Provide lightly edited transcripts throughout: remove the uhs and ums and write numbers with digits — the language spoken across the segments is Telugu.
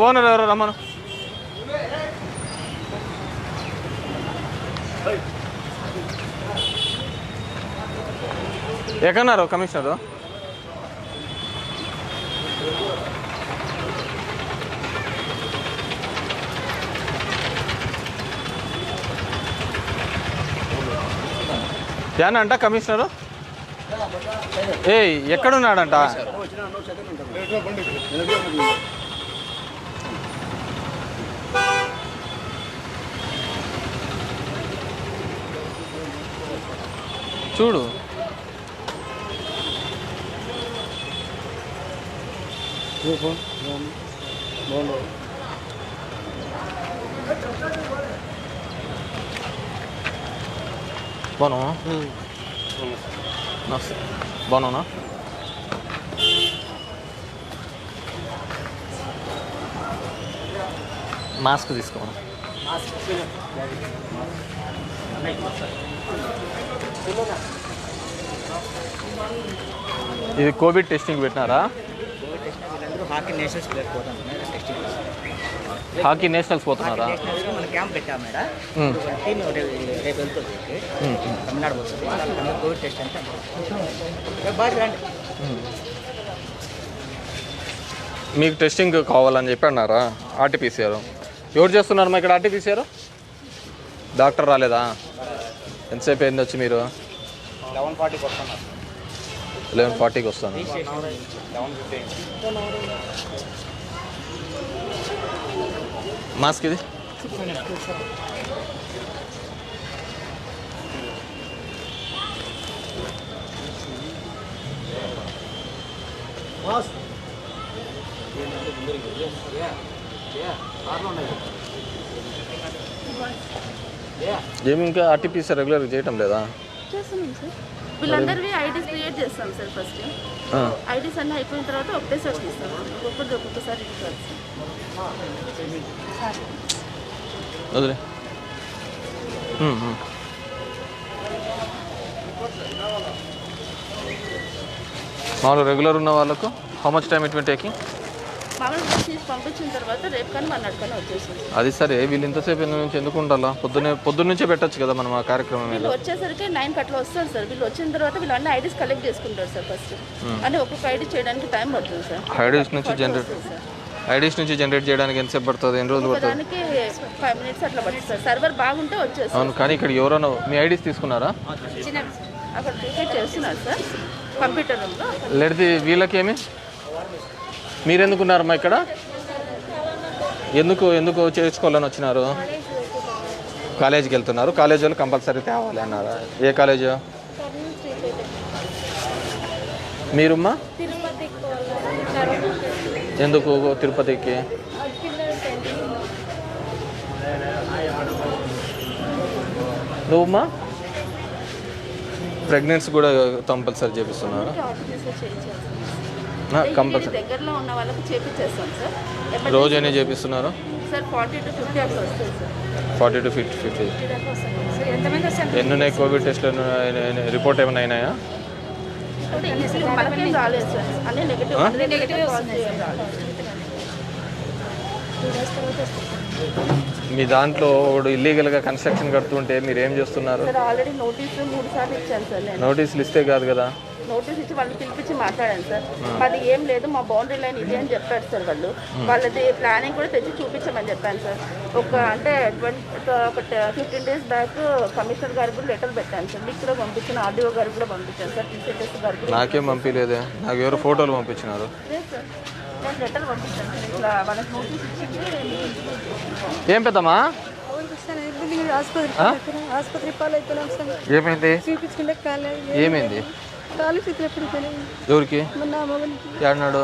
ఓనర్ ఎవరు రమ్మను. ఎక్కడున్నారు కమిషనరు? ఏనంట కమిషనరు? ఏ ఎక్కడున్నాడంట? చూడు బాగున్నావా? బాగున్నావునా? మాస్క్ తీసుకోమా. ఇది కోవిడ్ టెస్టింగ్ పెట్టినారా? హాకీ నేషనల్స్ పోతున్నారా? మన క్యాంప్ పెట్టాము మేడం. రేపు వెళ్తుంది తమిళనాడు పోతుంది. కోవిడ్ టెస్ట్ అంటే బాగా రండి. మీకు టెస్టింగ్ కావాలని చెప్పి అన్నారా? ఆర్టీపీసీఆర్ ఎవరు చేస్తున్నారమ్మా ఇక్కడ? ఆర్టీపీసీఆర్ డాక్టర్ రాలేదా? ఎంతసేపు అయింది వచ్చి మీరు? 11:40కి వస్తున్నారు. 11:40కి వస్తాను. మాస్క్ ఇది ఏమి ఇంకా ఆర్టీపీసీ రెగ్యులర్గా చేయటం లేదా? చేస్తున్నాం సార్. వీళ్ళందరివి ఐడీస్ క్రియేట్ చేస్తాం సార్. ఫస్ట్ ఐడీస్ అన్నీ అయిపోయిన తర్వాత ఒకటేసారి తీస్తాం. ఒక్కొక్కసారి వదిలే. మామూలు రెగ్యులర్ ఉన్న వాళ్ళకు how much time it will taking? మామూలుగా పంపించిన తర్వాత రేపు కానీ మన కానీ వచ్చేసింది. అది సరే, వీళ్ళు ఇంతసేపు నుంచి ఎందుకు ఉండాలా? పొద్దున్న నుంచే పెట్టచ్చు కదా మనం ఆ కార్యక్రమం మీద. వీళ్ళు వచ్చేసరికి 9 అట్లా వస్తారు సార్. వీళ్ళు వచ్చిన తర్వాత వీళ్ళు అన్ని ఐడీస్ కలెక్ట్ చేసుకుంటారు సార్. ఫస్ట్ అంటే ఒక్కొక్క ఐడీ చేయడానికి టైం పడుతుంది సార్. ఐడీస్ నుంచి జనరేట్ చేయడానికి ఎంతసేపు పడుతుంది? ఎన్ని రోజులు పడుతుంది? దానికి 5 minutes అట్లా పడుతుంది సార్. సర్వర్ బాగుంటే వచ్చేస్తుంది. అవును, కానీ ఇక్కడ ఎవరైనా మీ ఐడీస్ తీసుకున్నారా? అక్కడ క్రియేట్ చేస్తున్నారు సార్ కంప్యూటర్ రూమ్లో. లేకపోతే వీళ్ళకేమి మీరెందుకున్నారమ్మా ఇక్కడ? ఎందుకు చేర్చుకోవాలని వచ్చినారు? కాలేజీకి వెళ్తున్నారు. కాలేజీ వాళ్ళు కంపల్సరీ తేవాలి అన్నారా? ఏ కాలేజు మీరుమ్మా? ఎందుకు తిరుపతికి? నువ్వుమ్మా ప్రెగ్నెన్సీ కూడా కంపల్సరీ చేపిస్తున్నారు? కంపల్సరీ దగ్గరలో ఉన్న వాళ్ళకి చేపించేస్తాం సార్. రోజు ఎన్ని చేపిస్తున్నారు సార్? 40 to 50 అట్లా వస్తుంది సార్. 40 to 50. ఎన్ని ఉన్నాయి కోవిడ్ టెస్ట్లు? రిపోర్ట్ ఏమైనా అయినాయా? మనకేం రాలేదు సార్. అన్నీ నెగిటివ్ మీ దాంట్లో ఇల్లీగల్గా కన్స్ట్రక్షన్ కడుతుంటే మీరు ఏం చేస్తున్నారు? సార్ ఆల్రెడీ నోటీస్ 3 సార్లు ఇచ్చాను సార్. నేను నోటీసులు ఇస్తే కాదు కదా? నోటీస్ ఇచ్చి వాళ్ళని పిలిపించి మాట్లాడాను సార్. మాది ఏం లేదు, మా బౌండరీ లైన్ ఇది అని చెప్పారు సార్ వాళ్ళు. వాళ్ళది ప్లానింగ్ కూడా తెచ్చి చూపించమని చెప్పాను సార్. అంటే 15 days బ్యాక్ కమిషనర్ గారికి కూడా లెటర్ పెట్టాను సార్. మీకు కూడా పంపించిన, ఆర్డీఓ గారికి కూడా పంపించాను సార్. టీసీఎస్ గారికి నాకేం పంపించలేదే. నాకు ఎవరు ఫోటోలు పంపించినారు? సార్ నేను లెటర్ పంపించాను సార్. ఇట్లా వాళ్ళకి నోటీస్ ఇచ్చింది. ఏం పెద్దమ్మా ఆసుపత్రి పాలైపోయినాం సార్. ఏమైంది? చూపించుకుంటే ఏమైంది? కాలు చేతులు ఎప్పుడు ఎవరికి? మొన్న ఏడన్నాడు?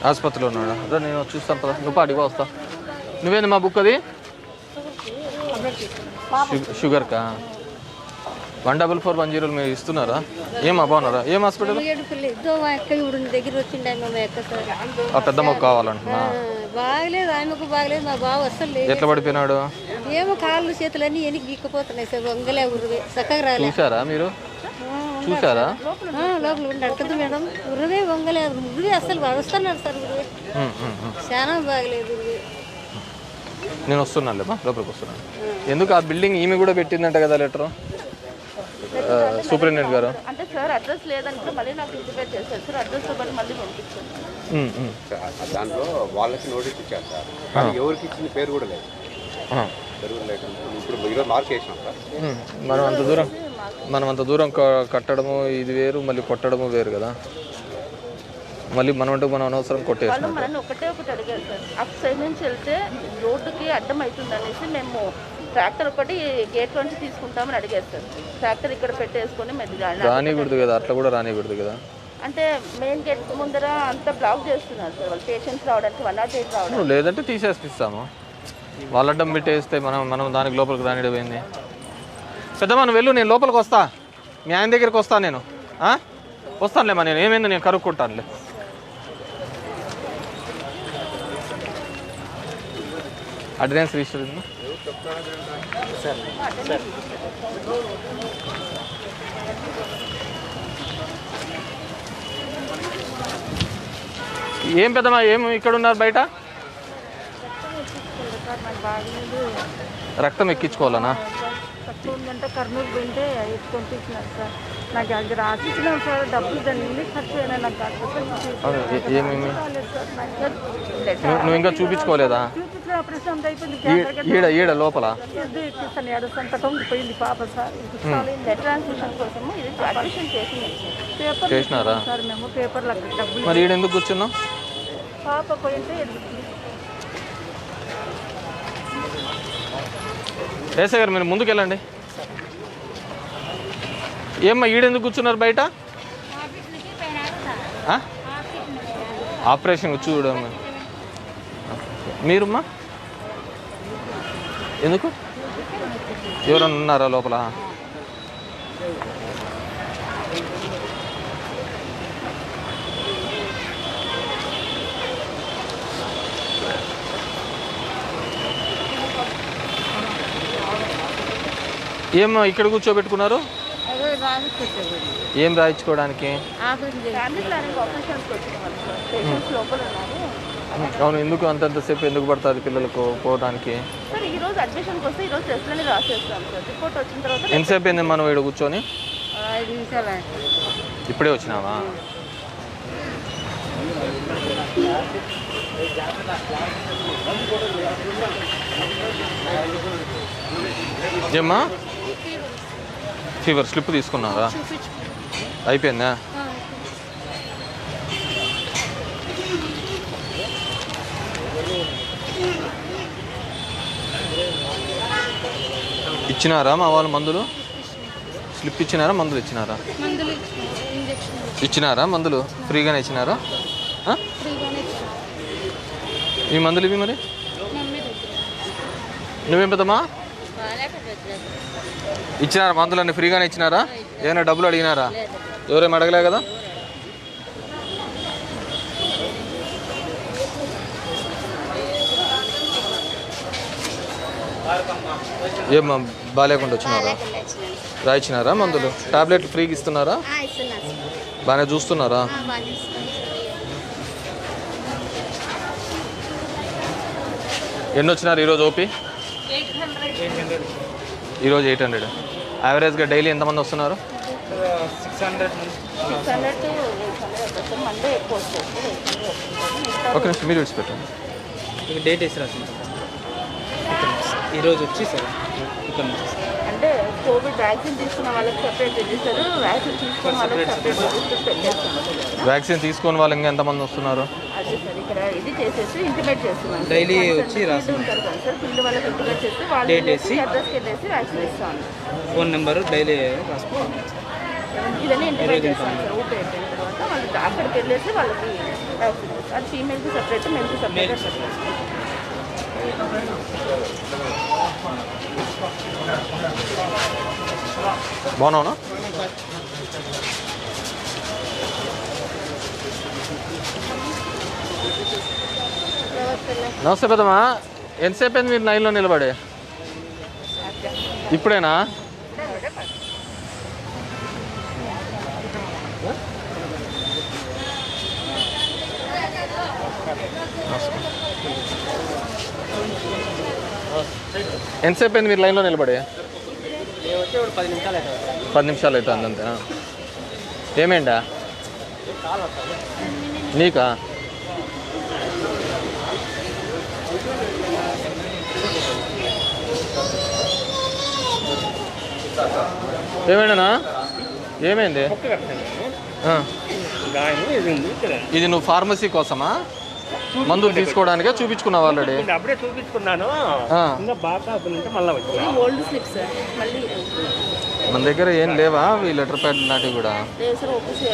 ఆసుపత్రిలో ఉన్నాడు. అదే నేను చూస్తాను పద. నువ్వు పాడిగా వస్తా. నువ్వేంది మా బుక్ అది? షుగర్కా? 14410 మీరు ఇస్తున్నారా? ఏమా బాగున్నారా? ఏం హాస్పిటల్? దగ్గర వచ్చిండే ఆ పెద్ద మొక్క కావాలంటున్నా. బాగలేదు, ఆమెకు బాగలేదు, మా బావ అసలు లేదు. ఎట్లా పడిపోయినాడు? ఏమో కాళ్ళు చేతులు అన్నీ ఎనికి గీక్కపోతున్నాయి సార్. వంగలే ఉరివే చక్కగా రాలేదు. చూసారా మీరు? చూసారా? లోపల ఉన్నాడు కదా మేడం. ఉరువే వంగలేదు, ఉరువే అసలు వస్తున్నాడు సార్. ఉరువే చాలా బాగలేదు ఉరువే. నేను వస్తున్నానులేమ్మా, లోపలికి వస్తున్నాను. ఎందుకు ఆ బిల్డింగ్ ఈమె కూడా పెట్టిందంట కదా లెటరు సూపరింటెండెంట్ గారు? అంటే సార్ అడ్రస్ లేదంటే మళ్ళీ నాకు ఇంటిమేట్ చేశారు సార్. అడ్రస్తో పాటు మళ్ళీ పంపించాను. దాంట్లో వాళ్ళకి నోటీస్ ఇచ్చారు సార్, కానీ ఎవరికి ఇచ్చిన పేరు కూడా లేదు. ఇప్పుడు ఈరోజు మార్క్ వేసినాం సార్. మనం అంత దూరం కట్టడము ఇది వేరు, మళ్ళీ కొట్టడము వేరు కదా. మళ్ళీ మనం అనవసరం కొట్టేసాం. వాళ్ళు మనల్ని ఒకటి అడిగారు సార్. అటు సైడ్ నుంచి వెళ్తే రోడ్డుకి అడ్డం అవుతుంది అనేసి మేము ట్రాక్టర్ ఒకటి గేట్ నుంచి తీసుకుంటామని అడిగారు సార్. ట్రాక్టర్ ఇక్కడ పెట్టేసుకొని రానికూడదు కదా, అట్లా కూడా రానికూడదు కదా. అంటే మెయిన్ గేట్ ముందర అంతా బ్లాక్ చేస్తున్నారు సార్. వాళ్ళు పేషెంట్స్ రావడానికి 108 రావడం. లేదంటే తీసేస్తాము. వాళ్ళ అడ్డం పెట్టేస్తే మనం దానికి లోపలికి రానిడమైంది. పెద్దమ్మ నువ్వు వెళ్ళు, నేను లోపలికి వస్తా. మీ ఆయన దగ్గరికి వస్తాను నేను. వస్తానులేమ్మా, నేను ఏమైంది నేను కనుక్కుంటానులే. అటెండెన్స్ రిజిస్టర్ ఏం పెద్దమ్మా, ఏం ఇక్కడ ఉన్నారు బయట? రక్తం ఎక్కించుకోవాలనా? తక్కువ ఉందంటే కర్నూలు పోయింటే ఎత్తుకొని తీసినారు సార్. నాకు అది రాసిచ్చినాం సార్. డబ్బులు దాన్ని ఖర్చు అయినా నాకు ఏమేమి నువ్వు ఇంకా చూపించుకోలేదా? చూపించిన ఆపరేషన్ అంతా అయిపోయింది. ఈడ లోపల సంతకం పోయింది పాప సార్. ట్రాన్స్మిషన్ కోసం ఇది అడ్మిషన్ చేసినారా సార్? మేము పేపర్లో డబ్బులు. మరి ఈడ ఎందుకు కూర్చున్నావు? పాప పోయింటే ఏసే గారు మీరు ముందుకు వెళ్ళండి. ఏమ్మా ఈడెందుకు కూర్చున్నారు బయట? ఆపరేషన్ చూడమ్మా. మీరుమ్మా ఎందుకు? ఎవరన్నా ఉన్నారా లోపల? ఏమ్మా ఇక్కడ కూర్చోబెట్టుకున్నారు? ఏం రాయించుకోవడానికి? అవును, ఎందుకు అంతసేపు ఎందుకు పడుతుంది పిల్లలకు పోవడానికి? ఎంతసేపు అయింది మనం ఇక్కడ కూర్చొని? ఇప్పుడే వచ్చినావా? ఏమ్మా ఫీవర్ స్లిప్ తీసుకున్నారా? అయిపోయిందా? ఇచ్చినారా మా వాళ్ళు మందులు? స్లిప్ ఇచ్చినారా? మందులు ఇచ్చినారా? ఇచ్చినారా మందులు? ఫ్రీగానే ఇచ్చినారా? ఈ మందులు ఇవి మరి నువ్వేం పెద్దమ్మా ఇచ్చినారా? మందులన్నీ ఫ్రీగానే ఇచ్చినారా? ఏమైనా డబ్బులు అడిగినారా? ఎవరేం అడగలే కదా? ఏమ్మా బాగాలేకుండా వచ్చినారా? రాయిచ్చినారా మందులు? టాబ్లెట్లు ఫ్రీగా ఇస్తున్నారా? బాగానే చూస్తున్నారా? ఎన్ని వచ్చినారు ఈరోజు ఓపీ? ఈరోజు 800. యావరేజ్గా డైలీ ఎంతమంది వస్తున్నారు? 600. ఓకే మీరు విడిచిపెట్టండి. డేట్ వేసి రాసింది ఈరోజు వచ్చి సార్ ఇక్కడ నుంచి. అంటే కోవిడ్ వ్యాక్సిన్ తీసుకున్న వాళ్ళకి సెపరేట్ రిజిస్టర్, వ్యాక్సిన్ తీసుకున్న వాళ్ళకి సెపరేట్ రిజిస్టర్ పెట్టేస్తున్నాం. వ్యాక్సిన్ తీసుకుని వాళ్ళు ఇంకా ఎంతమంది వస్తున్నారు? అదే సార్ ఇక్కడ ఇది చేసేసి ఇంటిమేట్ చేస్తున్నాం. డైలీ వచ్చి రాసి ఉంటారు కదా సార్, ఫీల్డ్ వాళ్ళకి ఇంటిమేట్ చేసి వాళ్ళు డేట్ వేసి అడ్రస్కి వెళ్ళేసి వ్యాక్సిన్ ఇస్తాను. ఫోన్ నెంబరు డైలీ రాసుకుంటాం. ఇవన్నీ ఇంటిమేట్ చేస్తాం సార్. ఊపి అయిపోయిన తర్వాత వాళ్ళు అక్కడికి వెళ్ళేసి వాళ్ళకి వ్యాక్సిన్ ఇస్తాం. అది ఫీమేల్కి సెపరేట్, మేల్కి సెపరేట్. బాగున్నావునా? నమస్తే పెద్దమ్మా. ఎంతసేపు అయింది మీరు లైన్లో నిలబడే? ఇప్పుడేనా? ఎంతసేపు అయింది మీరు లైన్లో నిలబడి? నేను వచ్చే 10 నిమిషాలు అవుతుంది. 10 నిమిషాలు అవుతుంది అంతేనా? ఏమేండా నీకా? ఏమైందనా? ఏమైంది? ఇది నువ్వు ఫార్మసీ కోసమా? మందులు తీసుకోవడానికే చూపించుకున్నావు ఆల్రెడీ? అప్పుడే చూపించుకున్నాను. ఇంకా బాగా మళ్ళీ వచ్చి ఓల్డ్ స్లిప్స్ మళ్ళీ మన దగ్గర ఏం లేవా ఈ లెటర్ ప్యాడ్ లాంటివి కూడా? లేదు సార్, ఓపీసీ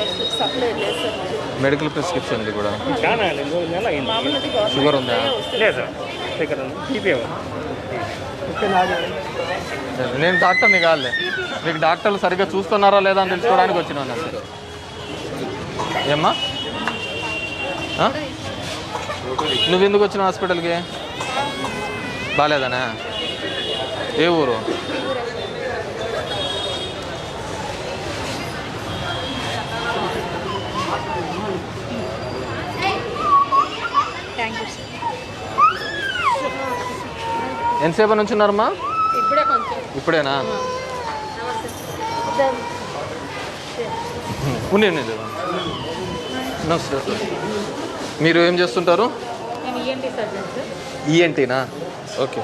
సప్లై లేదు సార్. మెడికల్ ప్రిస్క్రిప్షన్ కూడా చాలా 2 నెలలు అయింది. మామూలుది షుగర్ ఉందా? లేదు సార్, ఇక్కడ బీపీ నేను డాక్టర్ని కాదులే, మీకు డాక్టర్లు సరిగ్గా చూస్తున్నారా లేదా అని తెలుసుకోవడానికి వచ్చినాను అసలు. ఏమ్మా నువ్వు ఎందుకు వచ్చినావు హాస్పిటల్కి? బాగాలేదనా? ఏ ఊరు? ఎంతసేపు నుంచి ఉన్నారమ్మా? ఇప్పుడేనా? ఉండి నమస్తే. మీరు ఏం చేస్తుంటారు? ఈఎన్టీనా? ఓకే.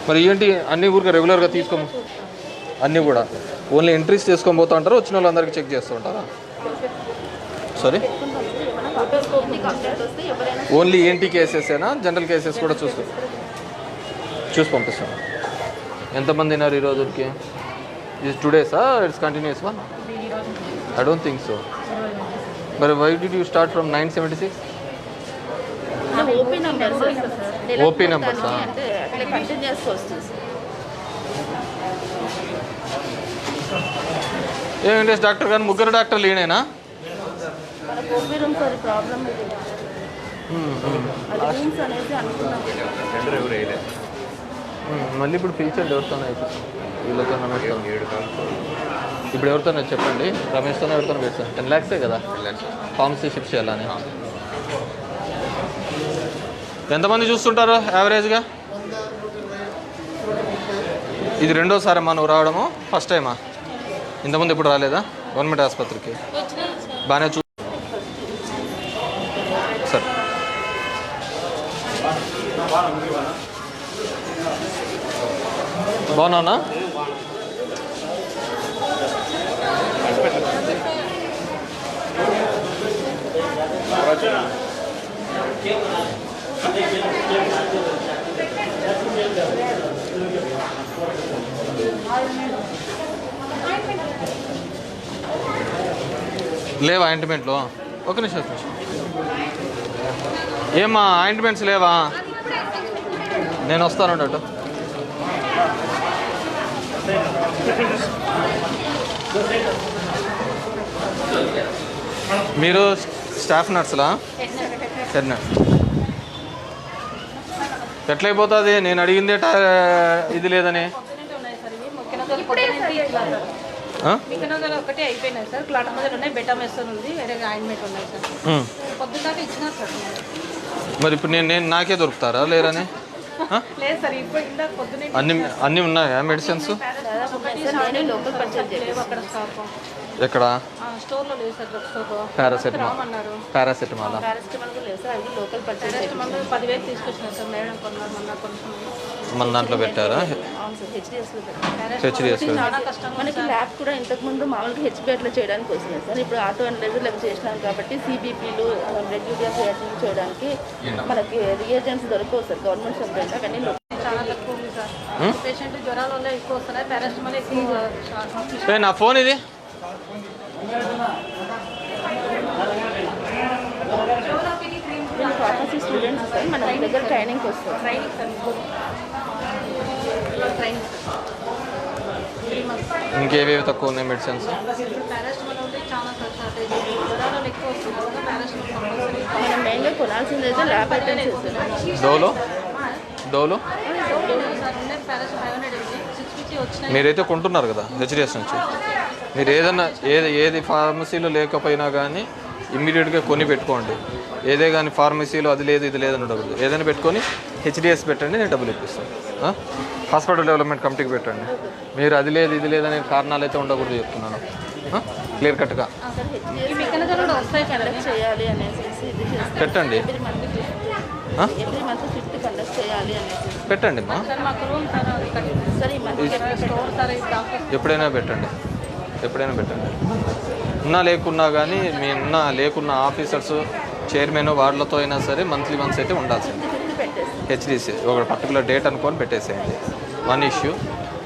మరి ఈఎన్టీ అన్నీ ఊరికే రెగ్యులర్గా తీసుకోము? అన్నీ కూడా ఓన్లీ ఎంట్రీస్ చేసుకొని పోతూ ఉంటారా? వచ్చిన వాళ్ళందరికీ చెక్ చేస్తూ ఉంటారా? సారీ, ఓన్లీ ఈఎన్టీ కేసెసేనా? జనరల్ కేసెస్ కూడా చూసి పంపిస్తాను. ఎంతమంది అయినారు ఈ రోజుకి? ఇది టుడేసా? It's continuous one? I don't think so. మరి why did you start from 976? OP numbers OP numbers అంటే అట్లా కంటిన్యూస్ వస్తుంది సార్. ఏం డాక్టర్ గారు? ముగ్గురు డాక్టర్లు ఈయనేనా? మనకు ఓపీ రూమ్ సార్ ప్రాబ్లం ఇది. అది రూమ్స్ అనేది అనుకున్నాం. మళ్ళీ ఇప్పుడు ఫీచర్ ఎవరితోనే అయిపోతుంది? వీళ్ళతో రమేష్తో. ఇప్పుడు ఎవరితోనే చెప్పండి? రమేష్తోనే ఎవరితోనే పెడతాను. 10 lakhs కదా ఫార్మసీ షిఫ్ట్ చేయాలని. ఎంతమంది చూస్తుంటారు యావరేజ్గా? ఇది రెండోసారి మనం రావడము? ఫస్ట్ టైమా? ఇంతకుముందు ఎప్పుడు రాలేదా గవర్నమెంట్ ఆసుపత్రికి? బాగానే సరే. బాగున్నా? లేవా ఆయింట్మెంట్లో? ఒక నిమిషం. ఏమ్మా ఆయింట్మెంట్స్ లేవా? నేను వస్తాను అటు. మీరు స్టాఫ్ నర్సులా? Head nurse. ఎట్లయిపోతుంది? నేను అడిగిందే ఇది లేదని. ఒకటే అయిపోయినాయి సార్. క్లాటమోజల్ ఉన్నాయి, బెటామెస్టోన్ ఉంది, వేరే ఆయింట్మెంట్ ఉన్నాయి సార్. పొద్దుదాకా ఇచ్చినారు సార్. మరి ఇప్పుడు నేను నాకే దొరుకుతారా లేరని? లేదు సార్, ఇప్పుడు ఇందాక పొద్దునే అన్నీ ఉన్నాయా మెడిసిన్స్? లోకల్ పర్చేజ్ లేవు అక్కడ స్టాక్. ఎక్కడ? స్టోర్లో లేదు సార్. డ్రగ్ స్టోర్లో పారాసెటమాల్ పారాసిటమాల్ కూడా లేదు సార్. అది లోకల్ పర్చేజ్. 10,000 తీసుకొచ్చినారు సార్. మేడం కొన్నారు మొన్న కొంచెం. మన దాంట్లో పెట్టారా? అవును సార్, హెచ్డిఎస్లో చాలా కష్టంగా మనకి ల్యాబ్ కూడా ఇంతకుముందు మామూలుగా హెచ్బి అట్లా చేయడానికి వస్తుంది సార్. ఇప్పుడు ఆటో అనలైజర్ అవి చేసినాం కాబట్టి సిబిపీలు రెగ్యులర్ క్రియేటింగ్ చేయడానికి మనకి రియేజెంట్స్ దొరకవు సార్ గవర్నమెంట్ సపరేట్. అవన్నీ చాలా తక్కువ ఉంది సార్. పేషెంట్ జ్వరాల వల్ల ఎక్కువ వస్తున్నాయి, పారాసిటమాల్ ఎక్కువ. నా ఫోన్ ఇది. ఫార్మసీ స్టూడెంట్స్ సార్ మన దగ్గర ట్రైనింగ్కి వస్తారు. Training sir. ట్రైనింగ్ ఇంకేవేవి తక్కువ ఉన్నాయి మెడిసిన్స్? పారాసిటమాల్ ఉంటే చాలా సార్ షార్టేజ్. జ్వరాలు ఎక్కువ వస్తున్నాయి కదా, పారాసిటమాల్ కంపల్సరీ. మనం మెయిన్గా కొనాల్సింది అయితే lab items sir. Dolo sir ఉండే పారాసిటమాల్ 500 వచ్చినాయి. మీరైతే కొంటున్నారు కదా హెచ్డిఎస్ నుంచి. మీరు ఏదన్నా ఏది ఫార్మసీలో లేకపోయినా కానీ ఇమ్మీడియట్గా కొని పెట్టుకోండి. ఏదే కానీ ఫార్మసీలో అది లేదు ఇది లేదని ఉండకూడదు. ఏదైనా పెట్టుకొని హెచ్డిఎస్ పెట్టండి, నేను డబ్బులు ఇప్పిస్తాను. హాస్పిటల్ డెవలప్మెంట్ కమిటీకి పెట్టండి. మీరు అది లేదు ఇది లేదనే కారణాలు అయితే ఉండకూడదు చెప్తున్నాను. క్లియర్ కట్గా ఈ మెకానిజం కూడా వస్తాయి సార్. చేయాలి అనేసి పెట్టండి. ఎవ్రీ మంత్ 5th కండక్ట్ చేయాలి అనేసి పెట్టండి మా సార్ మాకు రూమ్ సార్ అది కట్టి సార్ ఈ మంత్ స్టోర్ సార్ ఇది డాక్టర్ ఎప్పుడైనా పెట్టండి. ఉన్నా లేకున్నా కానీ మీ ఉన్నా లేకున్న ఆఫీసర్స్ చైర్మన్ వాళ్ళతో అయినా సరే మంత్లీ వన్స్ అయితే ఉండాల్సింది. హెచ్డిసి ఒక పర్టికులర్ డేట్ అనుకొని పెట్టేసేయండి. వన్ ఇష్యూ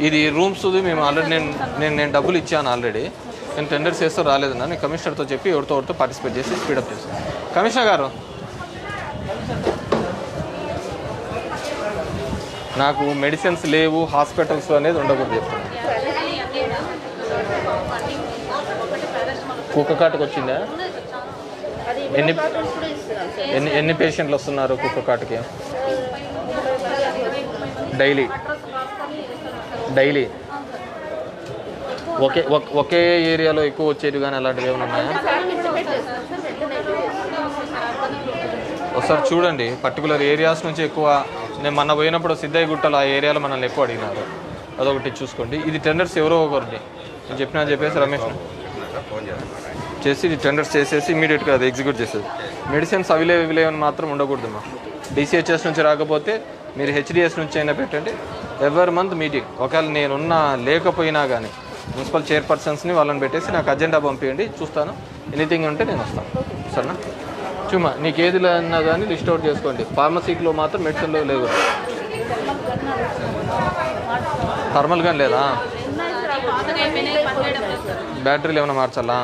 ఇది రూమ్స్ది మేము ఆల్రెడీ నేను డబ్బులు ఇచ్చాను ఆల్రెడీ. నేను టెండర్స్ చేస్తూ రాలేదన్నా నేను కమిషనర్తో చెప్పి ఎవరితో పార్టిసిపేట్ చేసి స్పీడప్ చేస్తాను. కమిషనర్ గారు నాకు మెడిసిన్స్ లేవు హాస్పిటల్స్ అనేది ఉండకూడదు చెప్తాను. కుక్క కాటుకు వచ్చిందా? అది ఎన్ని బాటిల్స్ కూడా ఇస్తున్నాం సార్. ఎన్ని పేషెంట్లు వస్తున్నారు కుక్క కాటుకి డైలీ? ఒకే ఏరియాలో ఎక్కువ వచ్చేది కానీ అలాంటివి ఏమైనా ఉన్నాయా? ఒకసారి చూడండి, పర్టికులర్ ఏరియాస్ నుంచి ఎక్కువ. నేను మొన్న పోయినప్పుడు సిద్ధయ్య గుట్టలు ఆ ఏరియాలో మనల్ని ఎక్కువ అడిగినారు. అదొకటి చూసుకోండి. ఇది టెండర్స్ ఎవరో ఒకరిని నేను చెప్పేసి రమేష్ చేసి ఇది టెండర్స్ చేసేసి ఇమీడియట్గా అది ఎగ్జిక్యూట్ చేసేది. మెడిసిన్స్ అవైలబుల్ అని మాత్రం ఉండకూడదమ్మా. డిసిహెచ్ఎస్ నుంచి రాకపోతే మీరు హెచ్డిఎస్ నుంచి అయినా పెట్టండి. Every month meeting. ఒకవేళ నేనున్నా లేకపోయినా కానీ మున్సిపల్ చైర్పర్సన్స్ని వాళ్ళని పెట్టేసి నాకు అజెండా పంపించండి, చూస్తాను. ఎనీథింగ్ ఉంటే నేను వస్తాను. సరేనా? చూమా నీకు ఏది అన్నా కానీ లిస్ట్ అవుట్ చేసుకోండి. ఫార్మసీలో మాత్రం మెడిసిన్లో లేవు. థర్మల్ కానీ లేదా? బ్యాటరీలు ఏమైనా మార్చాలా?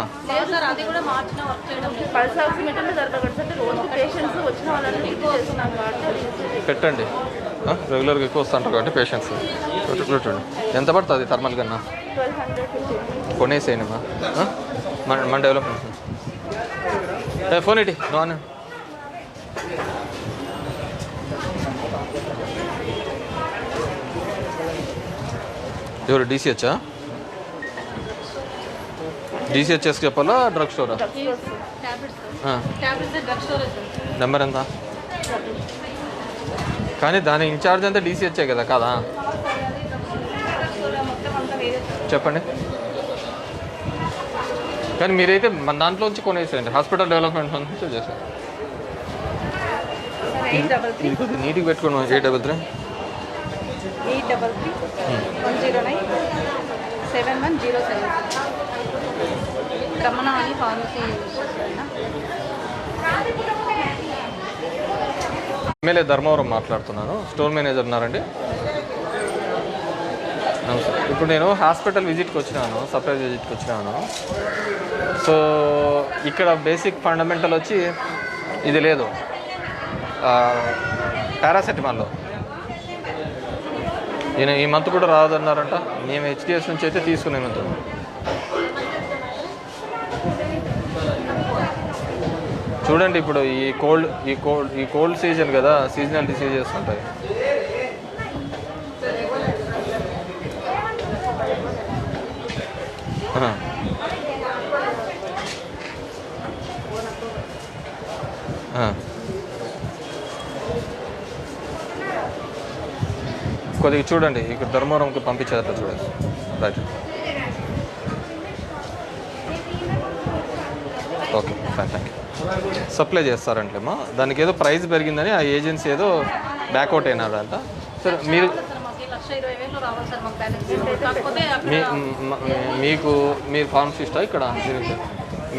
అది కూడా మార్చిన వర్క్ చేయడం పల్స్ ఆక్సిమీటర్లో జరగదు. రోజు పేషెంట్స్ వచ్చిన వాళ్ళని ఎక్కువ చేస్తున్నాం కాబట్టి పెట్టండి. రెగ్యులర్గా ఎక్కువ వస్తుంటారు కాబట్టి పేషెంట్స్ పెట్టండి. ఎంత పడుతుంది థర్మల్ కన్నా? 1250 కొనేసేయండి మా మన డెవలప్మెంట్. ఫోన్ ఏంటి నాన్ ఎవరు? డిసిహెచ్చా? డిసిహెచ్ఎస్కి చెప్పాలా డ్రగ్ స్టోరా? నెంబర్ ఎంత? కానీ దాని ఇన్ఛార్జ్ అంతా డిసిహెచ్ఏ కదా కాదా? చెప్పండి. కానీ మీరైతే మన దాంట్లోంచి కొనేసేయండి. హాస్పిటల్ డెవలప్మెంట్ నుంచి చేసేయండి. ఇది కొద్దిగా నీట్గా పెట్టుకోండి. 833 109 7107 రమణ అని ఫార్మసీ. ఎమ్మెల్యే ధర్మవరం మాట్లాడుతున్నాను. స్టోర్ మేనేజర్ ఉన్నారండి? నమస్తే. ఇప్పుడు నేను హాస్పిటల్ విజిట్కి వచ్చినాను, సర్ప్రైజ్ విజిట్కి వచ్చినాను. సో ఇక్కడ బేసిక్ ఫండమెంటల్ వచ్చి ఇది లేదు, పారాసెటమాల్లో. ఈయన ఈ మంత్ కూడా రాదన్నారంట. మేము హెచ్డిఎస్ నుంచి అయితే తీసుకునే మంత్. చూడండి ఇప్పుడు ఈ కోల్డ్ సీజన్ కదా, సీజనల్ డిసీజెస్ ఉంటాయి. కొద్దిగా చూడండి, ఇక్కడ ధర్మవరంకి పంపించేదట్లా చూడండి. Right, okay fine, thank you. Supply చేస్తారంటేమా, దానికి ఏదో ప్రైస్ పెరిగిందని ఆ ఏజెన్సీ ఏదో బ్యాక్అవుట్ అయినారంట. సరే మీరు మీరు ఫార్మసిస్టా ఇక్కడ?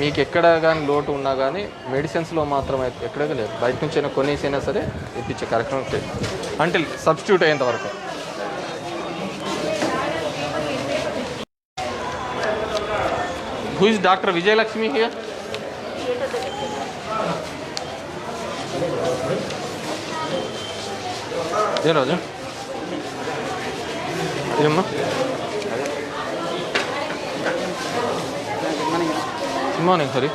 మీకు ఎక్కడ కానీ లోటు ఉన్నా కానీ మెడిసిన్స్లో మాత్రం ఎక్కడే లేదు. బయట నుంచి అయినా కొనేసైనా సరే ఇప్పించే కార్యక్రమం లేదు అంటే సబ్స్టిట్యూట్ అయ్యేంత వరకు. Who is doctor Vijayalakshmi here? ఏం రాజు ఏమ్మా? Good morning. హరి,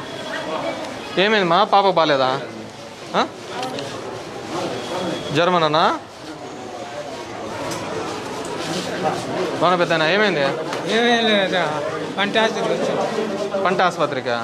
ఏమైంది మా పాప బాగాలేదా? జ్వరమన్నా? బాగా పెద్దనా? ఏమైంది? పంట పంట ఆసుపత్రికా?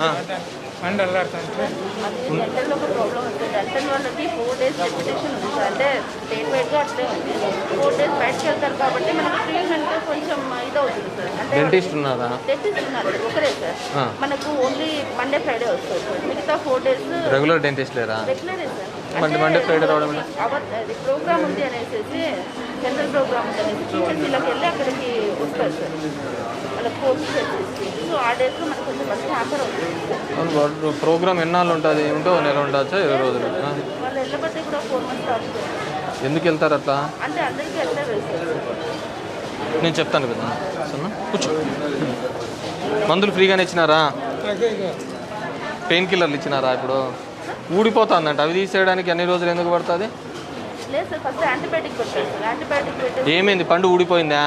అది డెంటల్లో ఒక ప్రాబ్లం వస్తుంది. డెంటల్ వాళ్ళకి 4 days రెప్యుటేషన్ ఉంది సార్. అంటే స్టేట్ వైడ్గా అట్లే ఉంది. 4 days బయటకు వెళ్తారు కాబట్టి మనకు ట్రీట్మెంట్ కొంచెం ఇదవుతుంది సార్. అంటే డెంటిస్ట్ ఉన్నారా? డెంటిస్ట్ ఉన్నారు సార్, ఒకరే సార్. మనకు ఓన్లీ మండే ఫ్రైడే వస్తుంది సార్. మిగతా 4 days రెగ్యులర్ డెంటిస్ట్ లేరా? రెగ్యులరే సార్. మండే ఫ్రైడే రావడం అది ప్రోగ్రామ్ ఉంది అనేసి సెంట్రల్ ప్రోగ్రామ్ ఉంది అనేసి టీచర్స్లోకి వెళ్ళి అక్కడికి వస్తారు సార్. వాళ్ళకి కోర్సు చేసేసి సో ఆ డేస్లో మనకు కొంచెం ఫస్ట్ హ్యాపర్ అవుతుంది. ప్రోగ్రామ్ ఎన్నాళ్ళు ఉంటుంది? ఉంటో నెల ఉండొచ్చా 20 రోజులు? వాళ్ళు వెళ్ళబట్టి కూడా 4 months అవుతుంది. ఎందుకు వెళ్తారు అట్లా? అంటే అందరికీ అట్లే వెళ్తారు. నేను చెప్తాను కదా. సరేనా, కూర్చో. మందులు ఫ్రీగానే ఇచ్చినారా? పెయిన్ కిల్లర్లు ఇచ్చినారా? ఇప్పుడు ఊడిపోతుందంట, అవి తీసేయడానికి ఎన్ని రోజులు ఎందుకు పడుతుంది? లేదు సార్, ఫస్ట్ యాంటీబయాటిక్ పెట్టారు సార్. యాంటీబయాటిక్ పెట్టి ఏమైంది? పండు ఊడిపోయిందా?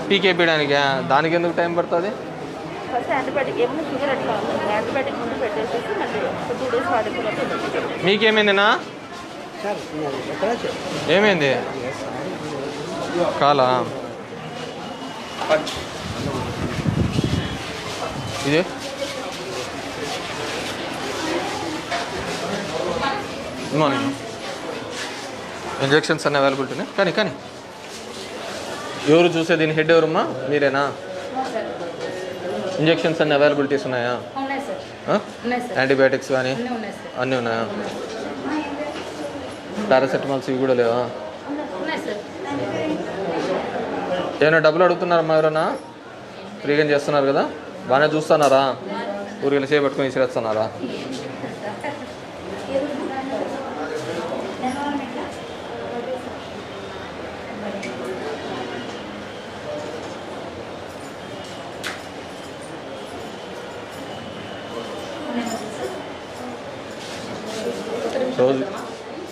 పీకేపీయడానికా? దానికి ఎందుకు టైం పడుతుంది? ఫస్ట్ యాంటీబయాటిక్ ఏమైనా షుగర్ అట్లా ఉంది, యాంటీబయాటిక్ ముందు పెట్టేసి మళ్ళీ 2 days వాడుకున్నట్టు. మీకేమైందినా? ఏమైంది? కాలా? ఇది మార్నింగ్ ఇంజెక్షన్స్ అన్నీ అవైలబిలిటీ ఉన్నాయి. కానీ ఎవరు చూసే దీని హెడ్ ఎవరమ్మా? మీరేనా? ఇంజెక్షన్స్ అన్నీ అవైలబిలిటీస్ ఉన్నాయా? యాంటీబయాటిక్స్ కానీ అన్నీ ఉన్నాయా? పారాసెటమాల్స్ ఇవి కూడా లేవా? ఏమైనా డబ్బులు అడుగుతున్నారమ్మా ఎవరన్నా? ఫ్రీగా చేస్తున్నారు కదా, బాగానే చూస్తున్నారా? ఊరికెళ్ళి చేపట్టుకొని ఇసిరేస్తున్నారా?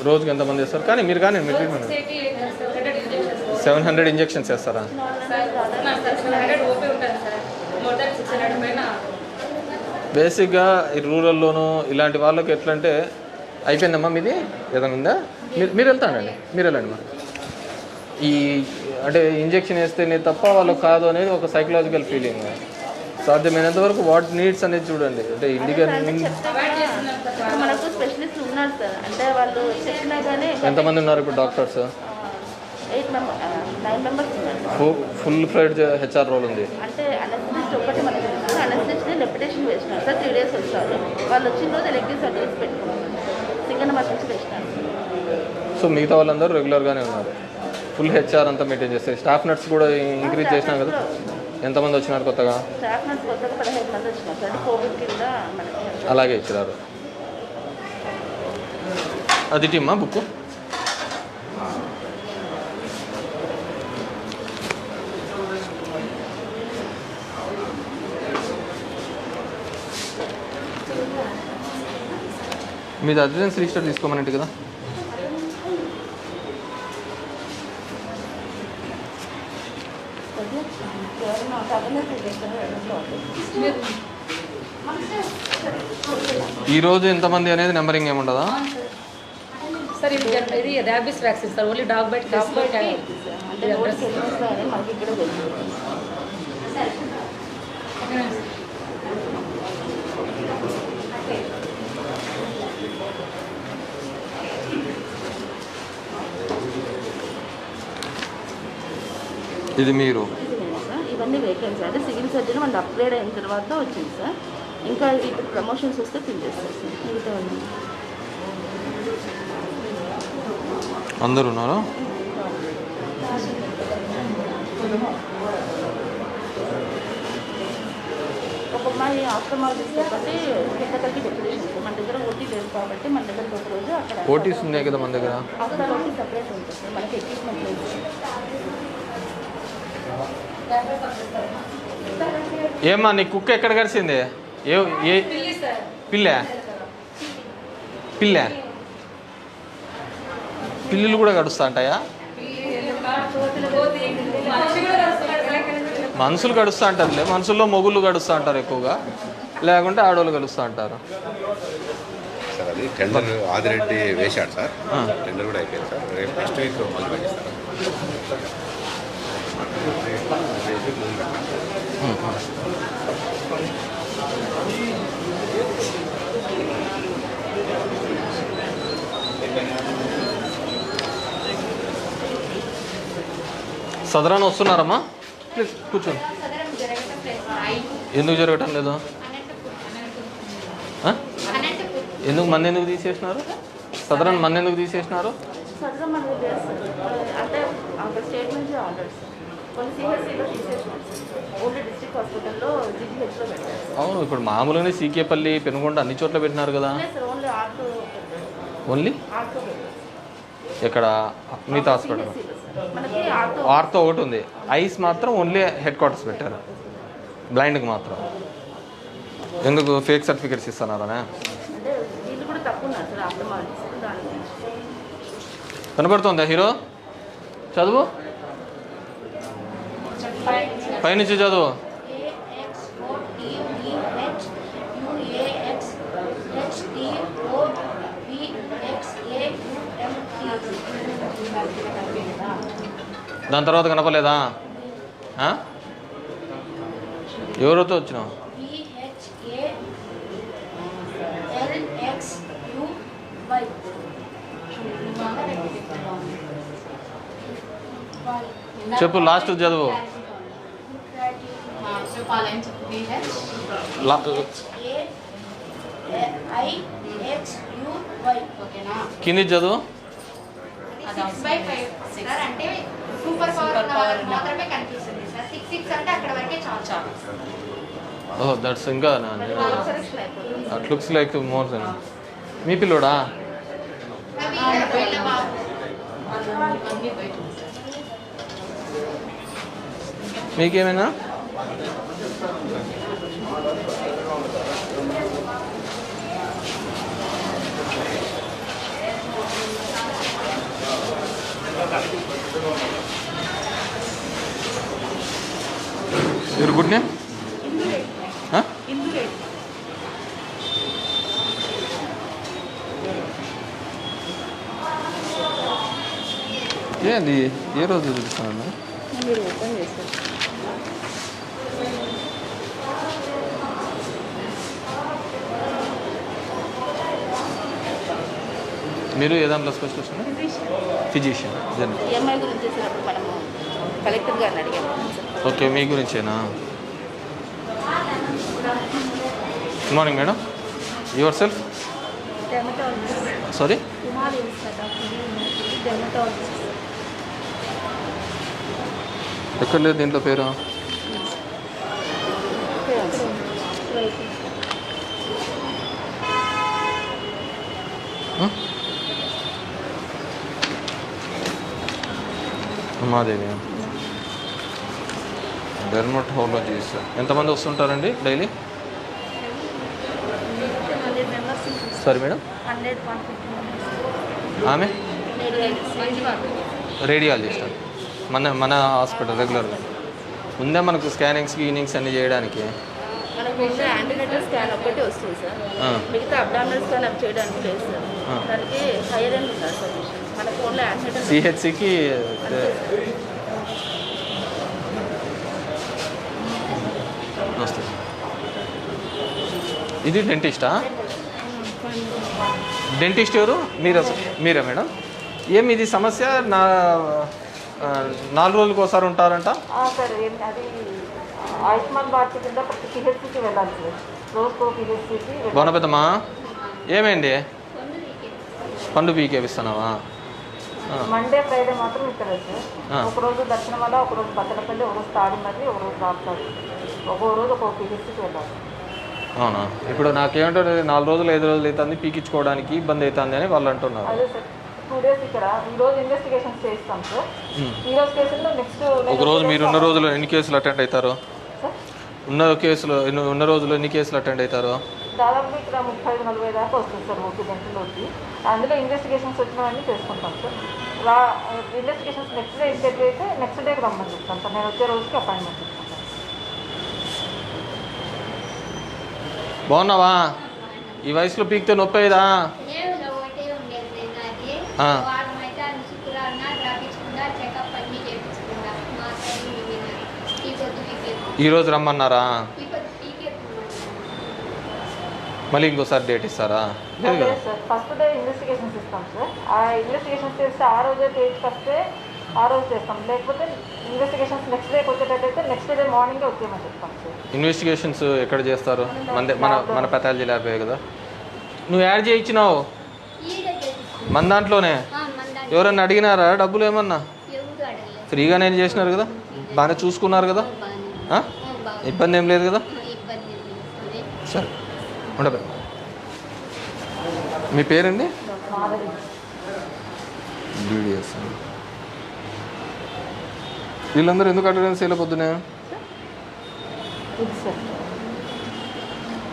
రోజుకి ఎంతమంది చేస్తారు? కానీ మీరు ట్రీట్మెంట్ 700 ఇంజెక్షన్స్ వేస్తారా? బేసిక్గా ఈ రూరల్లోనూ ఇలాంటి వాళ్ళకి ఎట్లా అంటే అయిపోయిందమ్మా మీది ఏదైనా ఉందా? మీరు వెళ్తానండి, మీరు వెళ్ళండి. మా ఈ అంటే ఇంజెక్షన్ వేస్తేనే తప్ప వాళ్ళకి కాదు అనేది ఒక సైకలాజికల్ ఫీలింగ్. సాధ్యమైనంత వరకు వాట్ నీడ్స్ అనేది చూడండి. అంటే ఇండియన్ మనకు స్పెషలిస్ట్ ఉన్నారు సార్. అంటే వాళ్ళు చెప్పినా కానీ ఎంతమంది ఉన్నారు ఇప్పుడు డాక్టర్స్? 9 members ఉన్నారు. ఫుల్ ఫ్లెడ్జ్ హెచ్ఆర్ రోల్ ఉంది. అంటే అనస్థిస్ట్ ఒకటి మనకు తెలుసు. అనస్థిస్ట్ రెప్యుటేషన్ వేసినారు సార్. 3 days వచ్చారు. వాళ్ళు వచ్చిన రోజు ఎలక్టివ్ సర్వీస్ పెట్టుకున్నారు. సింగన్న మధ్య వేసినారు. సో మిగతా వాళ్ళందరూ రెగ్యులర్గానే ఉన్నారు. ఫుల్ హెచ్ఆర్ అంతా మెయింటైన్ చేస్తారు. స్టాఫ్ నర్స్ కూడా ఇంక్రీజ్ చేసినాం కదా. ఎంతమంది వచ్చినారు కొత్తగా? స్టాఫ్ నర్స్ కొత్తగా 15 మంది వచ్చినారు సార్. కోవిడ్ కింద మనకి అలాగే ఇచ్చినారు. అది టీమ్మా బుక్ మీది అడ్వాన్స్ రిజిస్టర్ తీసుకోమనంటే కదా. ఈరోజు ఎంతమంది అనేది నెంబరింగ్ ఏముండదా? సార్ ఇది rabies vaccine sir. Only dog bite అంటే మనకి ఇక్కడ తెలుసు. ఇది మీరు ఇవన్నీ వేకెన్సీ అంటే సివిల్ సర్జన్ వాళ్ళు అప్గ్రేడ్ అయిన తర్వాత వచ్చింది సార్. ఇంకా ఇప్పుడు ప్రమోషన్స్ వస్తే ఫిల్ చేస్తారు సార్. మిగతా అందరు ఉన్నారు. ఒక అమ్మాయి ఆఫ్టర్మాలజిస్ట్ కాబట్టి పెద్దకల్కి డెప్యుటేషన్ మన దగ్గర ఓటీ లేదు కాబట్టి మన దగ్గర ఒక రోజు అక్కడ ఓటీస్ ఉన్నాయి కదా మన దగ్గర. ఆఫ్టర్ ఓటీ సపరేట్ ఉంటుంది సార్. మనకి ఎక్విప్మెంట్ లేదు. ఏమ్మా నీ కుక్క ఎక్కడ కరిచింది? ఏ పిల్ల? పిల్లులు కూడా కడుస్తా అంటాయా? మనుషులు గడుస్తూ అంటారులే. మనుషుల్లో మొగుళ్ళు గడుస్తూ అంటారు ఎక్కువగా, లేకుంటే ఆడవాళ్ళు గడుస్తూ అంటారు. సార్ అది టెండర్ ఆదిరెడ్డి వేశాడు సార్. టెండర్ కూడా అయిపోయింది సార్. రేపు నెక్స్ట్ వీక్ మొదలు పెట్టిస్తారు. సదరన్ వస్తున్నారమ్మా? ప్లీజ్ కూర్చోండి. ఎందుకు జరగటం లేదు? ఎందుకు మంది ఎందుకు తీసేసినారు? సదరన్ మంది ఎందుకు తీసేసినారు? సదరం మనకు చేస్తారు అంటే అక్కడ స్టేట్ నుంచి ఆర్డర్స్ కొన్ని సిహెచ్సిలో తీసేసినారు సార్. ఓన్లీ డిస్ట్రిక్ట్ హాస్పిటల్లో జీజీహెచ్లో పెట్టారు. అవును, ఇప్పుడు మామూలుగానే సీకేపల్లి, పెనుగొండ అన్ని చోట్ల పెట్టినారు కదా. లేదు సార్, ఓన్లీ ఆర్టో ఓన్లీ ఆర్టో పెట్టారు. ఇక్కడ మిగతా హాస్పిటల్ CHC లో సార్ మనకి ఆర్టో ఆర్తో ఒకటి ఉంది. ఐస్ మాత్రం ఓన్లీ హెడ్ క్వార్టర్స్ పెట్టారు, బ్లైండ్కి మాత్రం. ఎందుకు ఫేక్ సర్టిఫికేట్స్ ఇస్తున్నారనే? అంటే వీళ్ళు కూడా తక్కువ ఉన్నారు సార్ ఆప్టమాలజిస్ట్ దాని గురించి. కనబడుతుందా హీరో? చదువు, పైనుంచి చదువు. దాని తర్వాత కనపలేదా? ఎవరితో వచ్చినావు? చెప్పు, లాస్ట్ చదువు. కింది చదువు. అంటే సూపర్ పవర్ మాత్రమే కనిపిస్తుంది సార్. 6 అంటే అక్కడ వరకే చాలు. ఓహ్, దట్స్ ఇంకా at looks like more then. మీ పిల్లోడా? మీకేమైనా? Your good name? Huh? ఏంది ఏ రోజు చూపిస్తాను? మీరు ఓపెన్ చేస్తారు. మీరు ఏ దాంట్లో స్పెషలిస్ట్? ఫిజిషియన్. ఈఎంఐ గురించి చేసినప్పుడు మనము కలెక్టర్ గారిని అడిగాము. ఓకే, మీ గురించేనా? Good morning madam. Your self? Sorry, ఎక్కడ లేదు దీంట్లో పేరు? ఉమాదేవి. డెర్మటాలజిస్ట్. ఎంతమంది వస్తుంటారండి డైలీ? Sorry madam. ఆమె రేడియాలజిస్ట్. మన హాస్పిటల్ రెగ్యులర్గా ఉందా మనకు స్కానింగ్స్ గీనింగ్స్ అన్నీ చేయడానికి? మనకు ఉండే యాంటీనేటల్ స్కాన్ ఒక్కటే వస్తుంది సార్. మిగతా అబ్డామినల్ స్కాన్ అవి చేయడానికి లేదు సార్. దానికి హైయర్ ఎండ్ ఉన్నారు సార్. మనకు ఓన్లీ యాంటీనేటల్ సిహెచ్సికి వస్తుంది. ఇది డెంటిస్టా? డెంటిస్ట్ ఎవరు? మీరా మేడం? ఏమి ఇది సమస్య? 4 రోజులకు ఒకసారి ఉంటారంట సార్. అది ఆయుష్మాన్ భారత్ కింద ప్రతి పిహెచ్సికి వెళ్ళాలి సార్. రోజుకో పిహెచ్సికి. బోనపెద్దమ్మా, ఏమైంది? పండు పీకేపిస్తున్నావా? మండే ఫ్రైడే మాత్రం ఇక్కడ సార్. ఒకరోజు దర్శనమల్ల, ఒకరోజు బత్తలపల్లి, ఒకరోజు తాడిమర్రి, ఒకరోజు రాప్తాడు. ఒక్కో రోజు ఒక్కొక్క పిహెచ్సికి వెళ్ళాలి. అవునా? ఇప్పుడు నాకేమంటారు, 4 రోజులు 5 రోజులు అవుతుంది పీకించుకోవడానికి ఇబ్బంది అవుతుంది అని వాళ్ళు అంటున్నారు. అదే సార్, 2 days ఇక్కడ. ఈరోజు ఇన్వెస్టిగేషన్స్ చేస్తాం సార్. ఈరోజు కేసుల్లో నెక్స్ట్ ఒక రోజు మీరు ఉన్న రోజులు ఎన్ని కేసులు అటెండ్ అవుతారు? ఉన్న రోజులు ఎన్ని కేసులు అటెండ్ అవుతారు? దాదాపు ఇక్కడ 35-40 దాకా వస్తుంది సార్ ఓపీ గంటలోకి. అందులో ఇన్వెస్టిగేషన్స్ వచ్చినవన్నీ చేసుకుంటాం sir. Investigations next day interview అయితే నెక్స్ట్ డేకి రమ్మని చెప్తాను సార్. నేను వచ్చే రోజుకి అపాయింట్మెంట్ ఇస్తాను. బాగున్నావా? ఈ వయసులో పీకితే నొప్పి అయ్యేదా? ఈరోజు రమ్మన్నారా? మళ్ళీ ఇంకోసారి డేట్ ఇస్తారా? లేదు కదా సార్. ఫస్ట్ డే ఇన్వెస్టిగేషన్స్ ఇస్తాం సార్. ఆ ఇన్వెస్టిగేషన్స్ చేస్తే ఆ రోజే డేట్కి వస్తే ఆ రోజు చేస్తాం. లేకపోతే ఇన్వెస్టిగేషన్స్ నెక్స్ట్ డేకి వచ్చేటట్టయితే నెక్స్ట్ డే మార్నింగే వచ్చేయమని చెప్తాం సార్. ఇన్వెస్టిగేషన్స్ ఎక్కడ చేస్తారు? మన పెథాలజీ ల్యాబే కదా. నువ్వు యాడ్ చేయించినావు మన దాంట్లోనే. ఎవరన్నా అడిగినారా డబ్బులు ఏమన్నా? ఫ్రీగానే చేసినారు కదా, బాగానే చూసుకున్నారు కదా, ఇబ్బంది ఏం లేదు కదా. సరే ఉండదు. మీ పేరండి? బీడిఎస్. వీళ్ళందరూ ఎందుకు అటెండెన్స్ వేయలే పొద్దునే?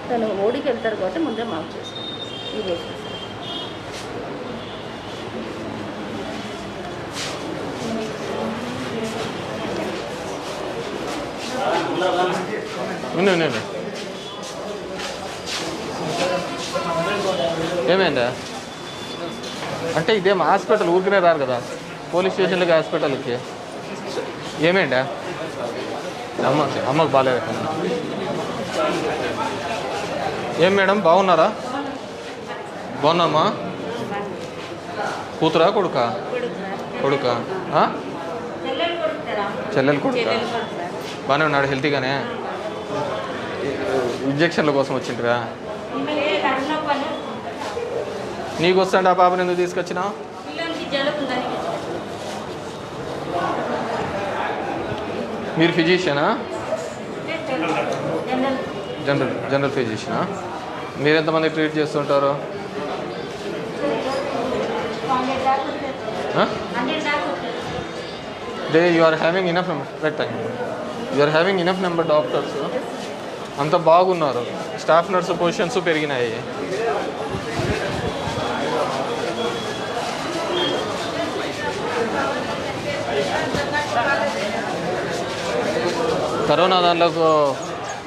తను ఓడికి వెళ్తారు కాబట్టి ముందే మార్క్ చేస్తాను ఈరోజు. ఏమైందా అంటే ఇదేం హాస్పిటల్ ఊరికనే రారు కదా, పోలీస్ స్టేషన్లకి హాస్పిటల్కి. ఏమైందా? అమ్మకు బాగాలేదు. ఏం మేడం బాగున్నారా? బాగున్నామ్మా. కూతురా కొడుకా? కొడుకా? చెల్లెలు కొడుకా? బాగానే ఉన్నాడు, హెల్తీగానే. ఇంజక్షన్ల కోసం వచ్చిండ్రా? నీకు వస్తాండి ఆ పాపని ఎందుకు తీసుకొచ్చినావు? మీరు ఫిజిషియనా? జనరల్ ఫిజిషియనా? మీరు ఎంతమంది ట్రీట్ చేస్తుంటారు? You are having enough right time you are having enough number doctors. అంత బాగున్నారు. స్టాఫ్ నర్సు పొజిషన్స్ పెరిగినాయి. కరోనా దానిలోకి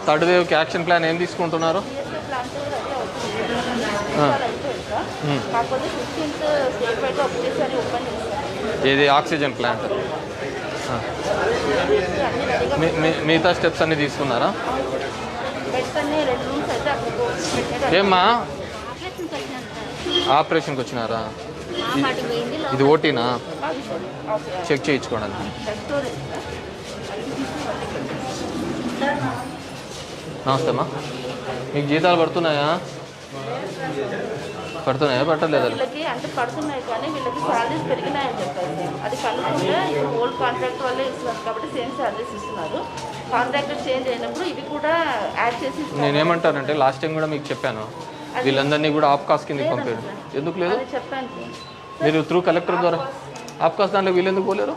థర్డ్ వేవ్కి యాక్షన్ ప్లాన్ ఏం తీసుకుంటున్నారు? ఏది ఆక్సిజన్ ప్లాంట్? మిగతా స్టెప్స్ అన్నీ తీసుకున్నారా? ఏమ్మా ఆపరేషన్కి వచ్చినారా? ఇది ఓటీనా? చెక్ చేయించుకోవడానికి. నమస్తే అమ్మా. మీకు జీతాలు పడుతున్నాయా? పట్టలేదా? వీళ్ళకి అంటే పడుతున్నాయి కానీ వీళ్ళకి శాలరీస్ పెరిగినాయని చెప్పారు. అది కనుక్కుంటే ఓల్డ్ కాంట్రాక్ట్ వల్లే ఇస్తున్నారు కాబట్టి సేమ్ శాలరీస్ ఇస్తున్నారు. కాంట్రాక్టర్ చేంజ్ అయినప్పుడు ఇవి కూడా యాడ్ చేసి. నేనేమంటానంటే లాస్ట్ టైం కూడా మీకు చెప్పాను, వీళ్ళందరినీ కూడా ఆప్కాస్ కిందకి పంపారు. ఎందుకు లేదు చెప్పాను. మీరు త్రూ కలెక్టర్ ద్వారా ఆప్కాస్ దాంట్లో వీళ్ళు ఎందుకు పోలేరు?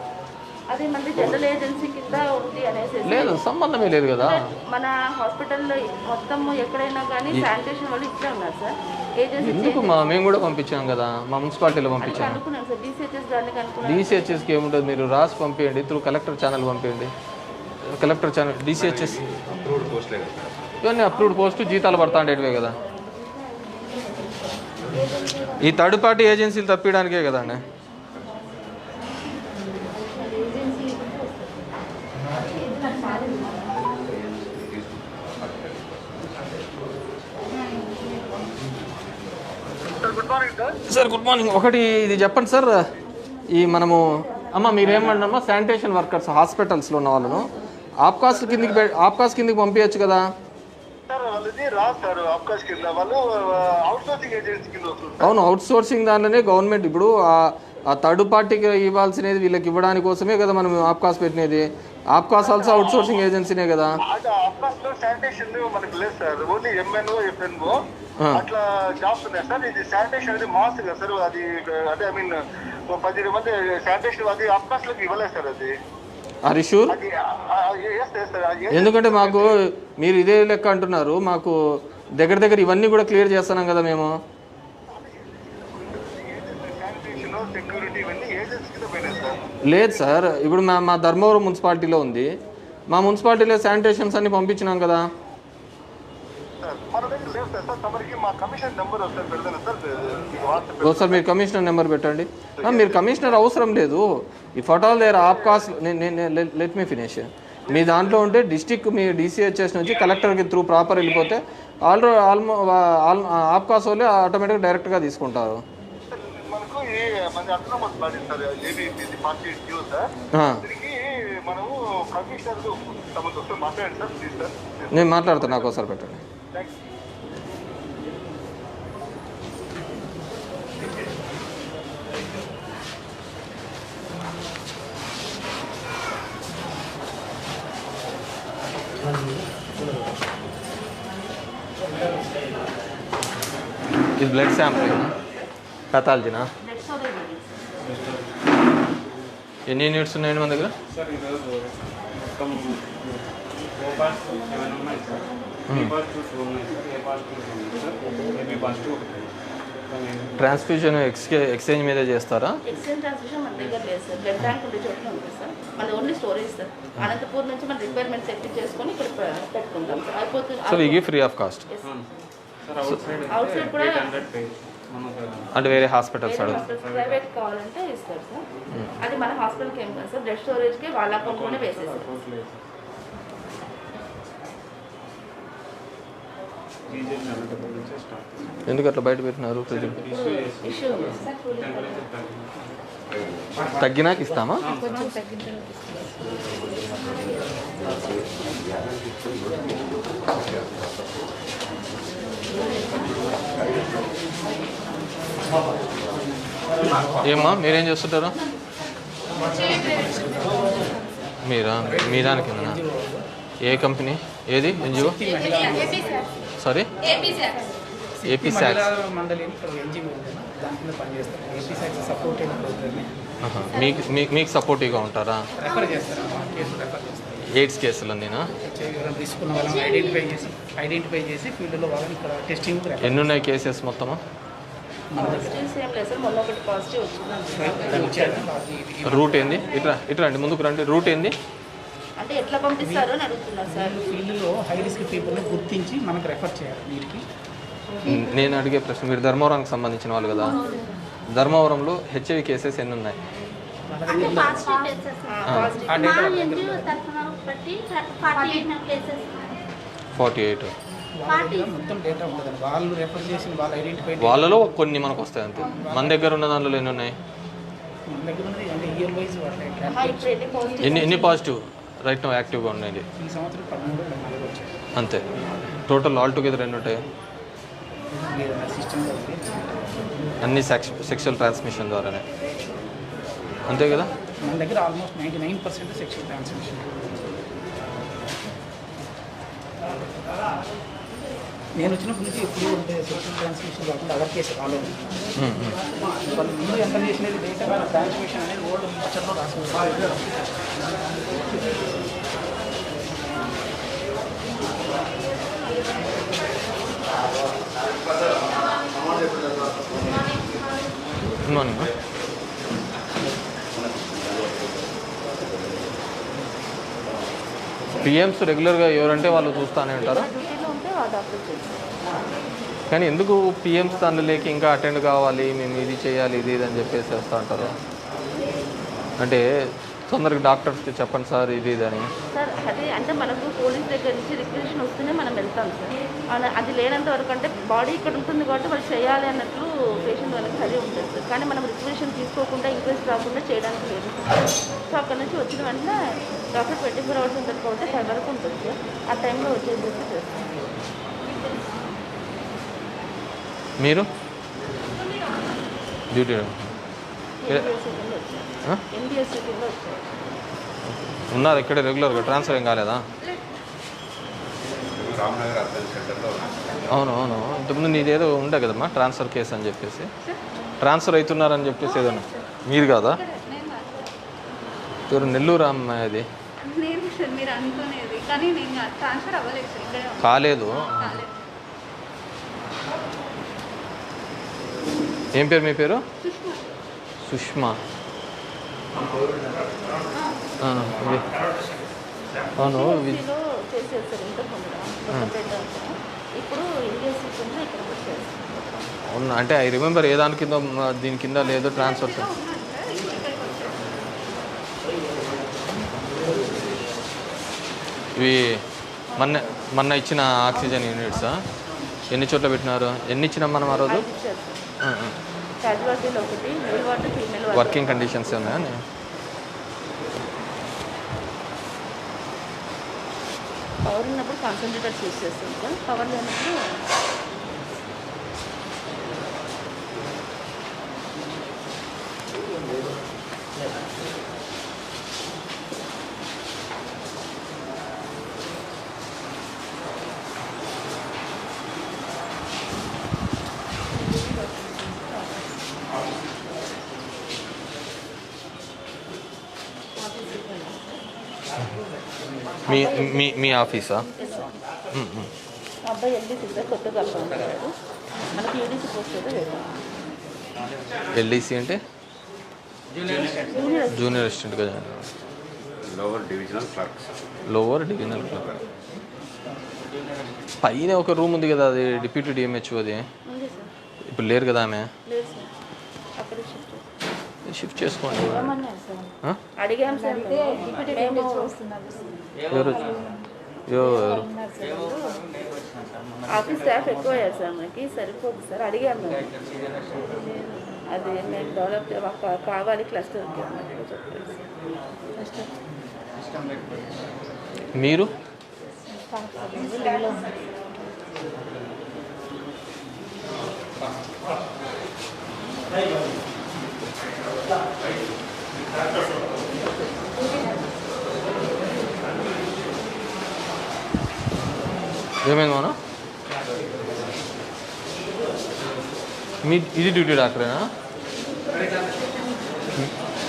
అది మళ్ళీ జనరల్ ఏజెన్సీ కింద ఉంది అనేసి. లేదు, సంబంధమే లేదు కదా. మన హాస్పిటల్లో మొత్తం ఎక్కడైనా కానీ శానిటేషన్ వాళ్ళు ఇట్లా ఉన్నారు సార్. ఏజెన్సీ ఎందుకు మేము కూడా పంపించాం కదా, మా మున్సిపాలిటీలో పంపించాము. అనుకున్నాను సార్ డిసిహెచ్ఎస్ గారిని అనుకున్నాను. డిసిహెచ్ఎస్కి ఏముంటుంది, మీరు రాసి పంపించండి, త్రూ కలెక్టర్ ఛానల్ పంపించండి. కలెక్టర్ ఛానల్ డిసిహెచ్ఎస్ ఇవన్నీ అప్రూవ్డ్ పోస్టు, జీతాలు పడతా ఉండేటివే కదా. ఈ థర్డ్ పార్టీ ఏజెన్సీలు తప్పించడానికే కదండి. Sir good morning. ఒకటి ఇది చెప్పండి సార్, ఈ మనము మీరేమన్నామా శానిటేషన్ వర్కర్స్ హాస్పిటల్స్లో ఉన్న వాళ్ళను ఆప్కాస్ కిందకి పంపించచ్చు కదా. అవును, అవుట్ సోర్సింగ్ దాంట్లోనే గవర్నమెంట్ ఇప్పుడు ఆ థర్డ్ పార్టీకి ఇవ్వాల్సినది వీళ్ళకి ఇవ్వడానికి కోసమే కదా మనం ఆప్కాస్ పెట్టినది. ఆప్కాస్ ఆల్సో అవుట్ సోర్సింగ్ ఏజెన్సీనే కదా. అట్లా జాబ్స్ ఉన్నాయి సార్. ఇది శానిటేషన్ అనేది మాస్ కదా సార్. అది అంటే ఐ మీన్ 10 మంది శానిటేషన్ అది ఆప్కాస్ లోకి ఇవ్వలేదు సార్. అది హరీషూర్ ఎందుకంటే మాకు మీరు ఇదే లెక్క అంటున్నారు, మాకు దగ్గర ఇవన్నీ కూడా క్లియర్ చేస్తున్నాం కదా మేము. లేదు సార్, ఇప్పుడు మా ధర్మవరం మున్సిపాలిటీలో ఉంది, మా మున్సిపాలిటీలో శానిటేషన్స్ అన్ని పంపించినాం కదా. సార్ మీరు కమిషనర్ నెంబర్ పెట్టండి. మీరు కమిషనర్ అవసరం లేదు. ఈ ఫోటోలు దగ్గర ఆప్కాస్ లెట్ మీ ఫినిష్. మీ దాంట్లో ఉంటే డిస్టిక్ మీ డిసిహెచ్ఎస్ నుంచి కలెక్టర్కి త్రూ ప్రాపర్ వెళ్ళిపోతే ఆప్కాస్ వాళ్ళే ఆటోమేటిక్గా డైరెక్ట్గా తీసుకుంటారు. మనము కమిషనర్ తమతో ఒకసారి మాట్లాడండి సార్ ప్లీజ్ సార్. నేను మాట్లాడుతాను, నాకు ఒకసారి పెట్టండి. థ్యాంక్స్. ఇది బ్లడ్ శాంపుల్ పెథాలజీనా? ఎన్ని యూనిట్స్ ఉన్నాయండి మన దగ్గర? సార్ ఈరోజు మొత్తం ఓ పాజిటివ్ 7 ఉన్నాయి సార్, బి పాజిటివ్ 2 ఉన్నాయి సార్, ఏ పాజిటివ్ 2 ఉన్నాయి సార్, ఏబీ పాజిటివ్ 1 ఉంది. ట్రాన్స్ఫ్యూజన్ ఎక్స్చేంజ్ మీదే చేస్తారా? ఎక్స్చేంజ్ ట్రాన్స్ఫ్యూషన్ మన దగ్గర లేదు సార్. బ్లడ్ బ్యాంక్ ఉండే చోట్ల ఉంటుంది సార్. మన ఓన్లీ స్టోరేజ్ సార్. అనంతపూర్ నుంచి మన రిక్వైర్మెంట్స్ ఎక్టివ్ చేసుకొని ఇక్కడ పెట్టుకుంటాం సార్. అయిపోతుంది. So we give free of cost. Sir outside కూడా 800 పే అంటే వేరే హాస్పిటల్స్ ప్రైవేట్ కావాలంటే ఇస్తారు సార్. అది మన హాస్పిటల్కి ఏం కాదు సార్. బ్లడ్ స్టోరేజ్కి వాళ్ళ అకౌంట్లోనే వేసేస్తారు. ఎందుకు అట్లా బయట పెట్టినారు? ఇష్యూ ఉంది సార్. తగ్గినాక ఇస్తామా? కొంచెం తగ్గిన ఏమ్మా మీరేం చేస్తుంటారు? మీరా? మీ దానికి ఏ కంపెనీ? ఏది ఎన్జిఓ? Sorry, AP socks. మండలి దాని కింద పనిచేస్తారు. ఏపీ సాక్స్ సపోర్ట్ అయిన ప్రోగ్రామ్ని మీకు సపోర్టివ్గా ఉంటారా? రెఫర్ చేస్తారు. కేసులు రెఫర్ చేస్తారు. ఎయిడ్స్ కేసులు నేను తీసుకున్న వాళ్ళని ఐడెంటిఫై చేసి ఫీల్డ్లో వాళ్ళని ఇక్కడ టెస్టింగ్. ఎన్ని ఉన్నాయి కేసెస్ మొత్తము? పాజిటివ్స్ ఏం లేదు సార్. మొన్న ఒకటి పాజిటివ్ వచ్చింది. రూట్ ఏంది? ఇట్లా అండి, ముందుకు రండి. రూట్ ఏంది అంటే ఎట్లా పంపిస్తారు అని అడుగుతున్నారు సార్. ఫీల్డ్లో హై రిస్క్ పీపుల్ని గుర్తించి మనకు రెఫర్ చేయాలి. వీరికి నేను అడిగే ప్రశ్న, మీరు ధర్మవరానికి సంబంధించిన వాళ్ళు కదా, ధర్మవరంలో హెచ్ఐవి కేసెస్ ఎన్ని ఉన్నాయి? 48. మొత్తం డేటా ఉంటుంది. వాళ్ళు రెఫర్ చేసిన వాళ్ళు ఐడెంటిఫై వాళ్ళలో కొన్ని మనకు వస్తాయి అంతే. మన దగ్గర ఉన్న దాంట్లో ఎన్ని ఉన్నాయి? మన దగ్గర ఉన్నది అంటే ఇయర్ వైజ్ ఎన్ని పాజిటివ్ రైట్ నో యాక్టివ్గా ఉన్నాయండి? ఈ సంవత్సరం 13 వచ్చాయి అంతే. టోటల్ ఆల్ టుగెదర్ ఎన్ని ఉంటాయి? సిస్టమ్ అన్ని సెక్షువల్ ట్రాన్స్మిషన్ ద్వారానే, అంతే కదా? మన దగ్గర ఆల్మోస్ట్ 99% సెక్షువల్ ట్రాన్స్మిషన్. నేను వచ్చినప్పటి నుంచి ఎప్పుడు ఉంటే సెక్షువల్ ట్రాన్స్మిషన్ కాకుండా అదర్ కేసు రాలేదు. వాళ్ళు ముందు ఎంటర్ చేసినది డేటా ట్రాన్స్మిషన్ అనేది ఓల్డ్ పిక్చర్లో రాసుకుంటారు. Good morning. పిఎమ్స్ రెగ్యులర్గా ఎవరంటే వాళ్ళు చూస్తూనే ఉంటారా? డ్యూటీలో ఉంటే ఆ డాక్టర్ చేస్తారు. కానీ ఎందుకు పిఎమ్స్ దానిలో లేక ఇంకా అటెండ్ కావాలి, మేము ఇది చేయాలి ఇది అని చెప్పేసి వస్తూ ఉంటారు? అంటే తొందరగా డాక్టర్స్కి చెప్పండి సార్ ఇది అని. సార్ అది అంటే మనకు పోలీస్ దగ్గర నుంచి రిక్వెషన్ వస్తేనే మనం వెళ్తాం సార్. అది లేనంత వరకు అంటే బాడీ ఇక్కడ ఉంటుంది కాబట్టి వాళ్ళు చేయాలి అన్నట్లు పేషెంట్ వాళ్ళకి చదివి ఉంటుంది సార్. కానీ మనం రిక్వెషన్ తీసుకోకుండా ఇంట్రెస్ట్ రాకుండా చేయడానికి లేదు. సో అక్కడ నుంచి వచ్చిన వెంటనే డాక్టర్ 24 hours ఉంటుంది కాబట్టి 5 వరకు ఉంటుంది సార్. ఆ టైంలో వచ్చేసి చేస్తాం. మీరు డ్యూటీ ఎన్బిఎస్సీ కింద వచ్చారు. ఉన్నారు ఇక్కడే రెగ్యులర్గా? ట్రాన్స్ఫర్ ఏం కాలేదా? రామ్నగర్ అర్బన్ సెంటర్లో అవును. ఇంతకుముందు నీదేదో ఉండే కదమ్మా ట్రాన్స్ఫర్ కేసు అని చెప్పేసి, ట్రాన్స్ఫర్ అవుతున్నారని చెప్పేసి ఏదన్నా. మీరు కాదా? ఎవరు? నెల్లూరు అమ్మాయి అది. నేను సార్ మీరు అనుకునేది, కానీ నేను ట్రాన్స్ఫర్ అవ్వలేదు సార్. ఇక్కడే కాలేదు. ఏం పేరు మీ పేరు? సుష్మా. అవును. ఎన్బిఎస్సీలో చేసేస్తారు ఇంతకుముందు ఇప్పుడు ఎన్బిఎస్సీ కింద ఇక్కడికి వచ్చేస్తారు. అవును. అంటే ఐ రిమెంబర్ ఏ దాని కింద దీని కింద లేదు ట్రాన్స్ఫర్. ఇవి మొన్న ఇచ్చిన ఆక్సిజన్ యూనిట్సా? ఎన్ని చోట్ల పెట్టినారు? ఎన్ని ఇచ్చినాం మనం ఆ రోజు? క్యాజువాలిటీలో ఒకటి, male ward, female ward. Working conditions ఉన్నాయా? పవర్ ఉన్నప్పుడు కాన్సన్ట్రేటర్స్ యూస్ చేస్తాం సార్. పవర్ లేనప్పుడు మీ మీ మీ ఆఫీసా? మా అబ్బాయి ఎల్డీసీ సార్, కొత్తగా అకౌంట్ అయ్యాడు. మనకి యూడీసీ పోస్ట్ అయితే లేదు. ఎల్డీసీ అంటే జూనియర్ అసిస్టెంట్గా జాయిన్ అవ్వాలి. Lower divisional clerk. Lower divisional clerk. పైన ఒక రూమ్ ఉంది కదా, అది డిప్యూటీ డిఎంహెచ్ఓ. అది ఉంది సార్. ఇప్పుడు లేరు కదా ఆమె? లేదు సార్, అక్కడ షిఫ్ట్ చేసుకోండి. ఏమన్నారు సార్? ఆ? అడిగాం సార్. మేము ఎవరు ఎవరు ఆఫీస్ స్టాఫ్ ఎక్కువ అయ్యారు సార్, మనకి సరిపోదు సార్. అడిగాము మేము, అది మేము డెవలప్ కావాలి క్లస్టర్ మీరు? ఏమైంది మనం? మీ ఇది డ్యూటీ డాక్టరేనా?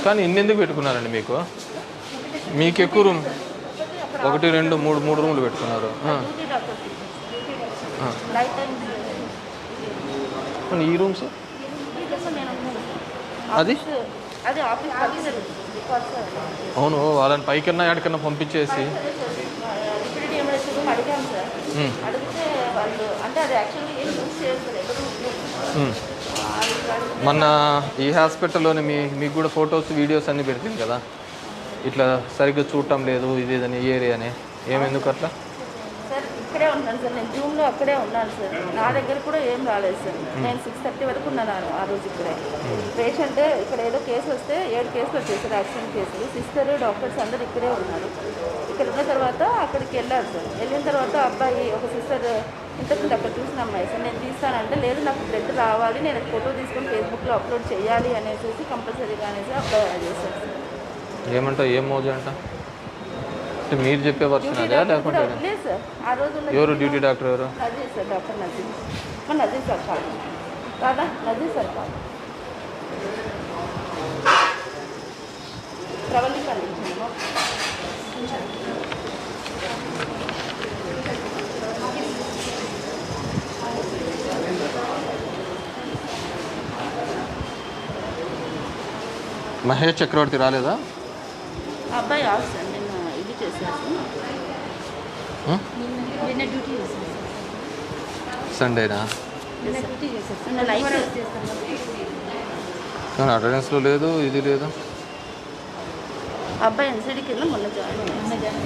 కానీ ఇన్నెందుకు పెట్టుకున్నారండి మీకు? మీకు ఎక్కువ రూమ్, 1 2 3 రూములు పెట్టుకున్నారు. ఈ రూమ్స్ అది అది ఆఫీస్ అవును, వాళ్ళని పైకన్నా ఎక్కడికన్నా పంపించేసి అడిగాం సార్. అడిగితే వాళ్ళు అంటే అది యాక్చువల్లీ ఏం యూజ్ చేయలేదు. మొన్న ఈ హాస్పిటల్లోనే మీకు కూడా ఫొటోస్ వీడియోస్ అన్నీ పెడుతుంది కదా, ఇట్లా సరిగ్గా చూడటం లేదు ఇది ఇదని ఏరియానే. ఏమెందుకు అట్లా? సార్ ఇక్కడే ఉన్నాను సార్, నేను జూమ్లో అక్కడే ఉన్నాను సార్. నా దగ్గర కూడా ఏం రాలేదు సార్. నేను 6:30 వరకు ఉన్నాను ఆ రోజు ఇక్కడే. పేషెంట్ ఇక్కడ ఏదో కేసు వస్తే 7 కేసులు వచ్చేసారు, యాక్సిడెంట్ కేసులు. సిస్టర్ డాక్టర్స్ అందరు ఇక్కడే ఉన్నారు. ఇక్కడ ఉన్న తర్వాత అక్కడికి వెళ్ళారు సార్. వెళ్ళిన తర్వాత అబ్బాయి ఒక సిస్టర్ ఇంతకుముందు అక్కడ చూసిన అమ్మాయి సార్, నేను తీస్తానంటే లేదు నాకు బ్లడ్ రావాలి, నేను ఫోటో తీసుకొని ఫేస్బుక్లో అప్లోడ్ చేయాలి అనేసి కంపల్సరీగా అనేసి అప్లై చేశారు సార్. ఏమంటావు? ఏం మోజు అంట అంటే మీరు చెప్పే వర్షన్ అదే లేకుంటే? లేదు సార్, ఆ రోజు ఎవరు డ్యూటీ డాక్టర్ ఎవరు? Nazeer sir, doctor Nazeer. Nazeer sir కాదు కాదా? నజీర్ సార్ కాదు, ప్రవల్లి కండిషన్. మహేష్ చక్రవర్తి రాలేదా? అబ్బాయి ఆఫ్ సార్, నిన్న ఇది చేశారు. నిన్న డ్యూటీ చేశారు సండేనా? నిన్న డ్యూటీ చేశారు. నిన్న నైట్ కానీ అటెండెన్స్లో లేదు, ఇది లేదు. అబ్బాయి ఎన్సీడీకి వెళ్ళి మొన్న జాయిన్ అయ్యాను.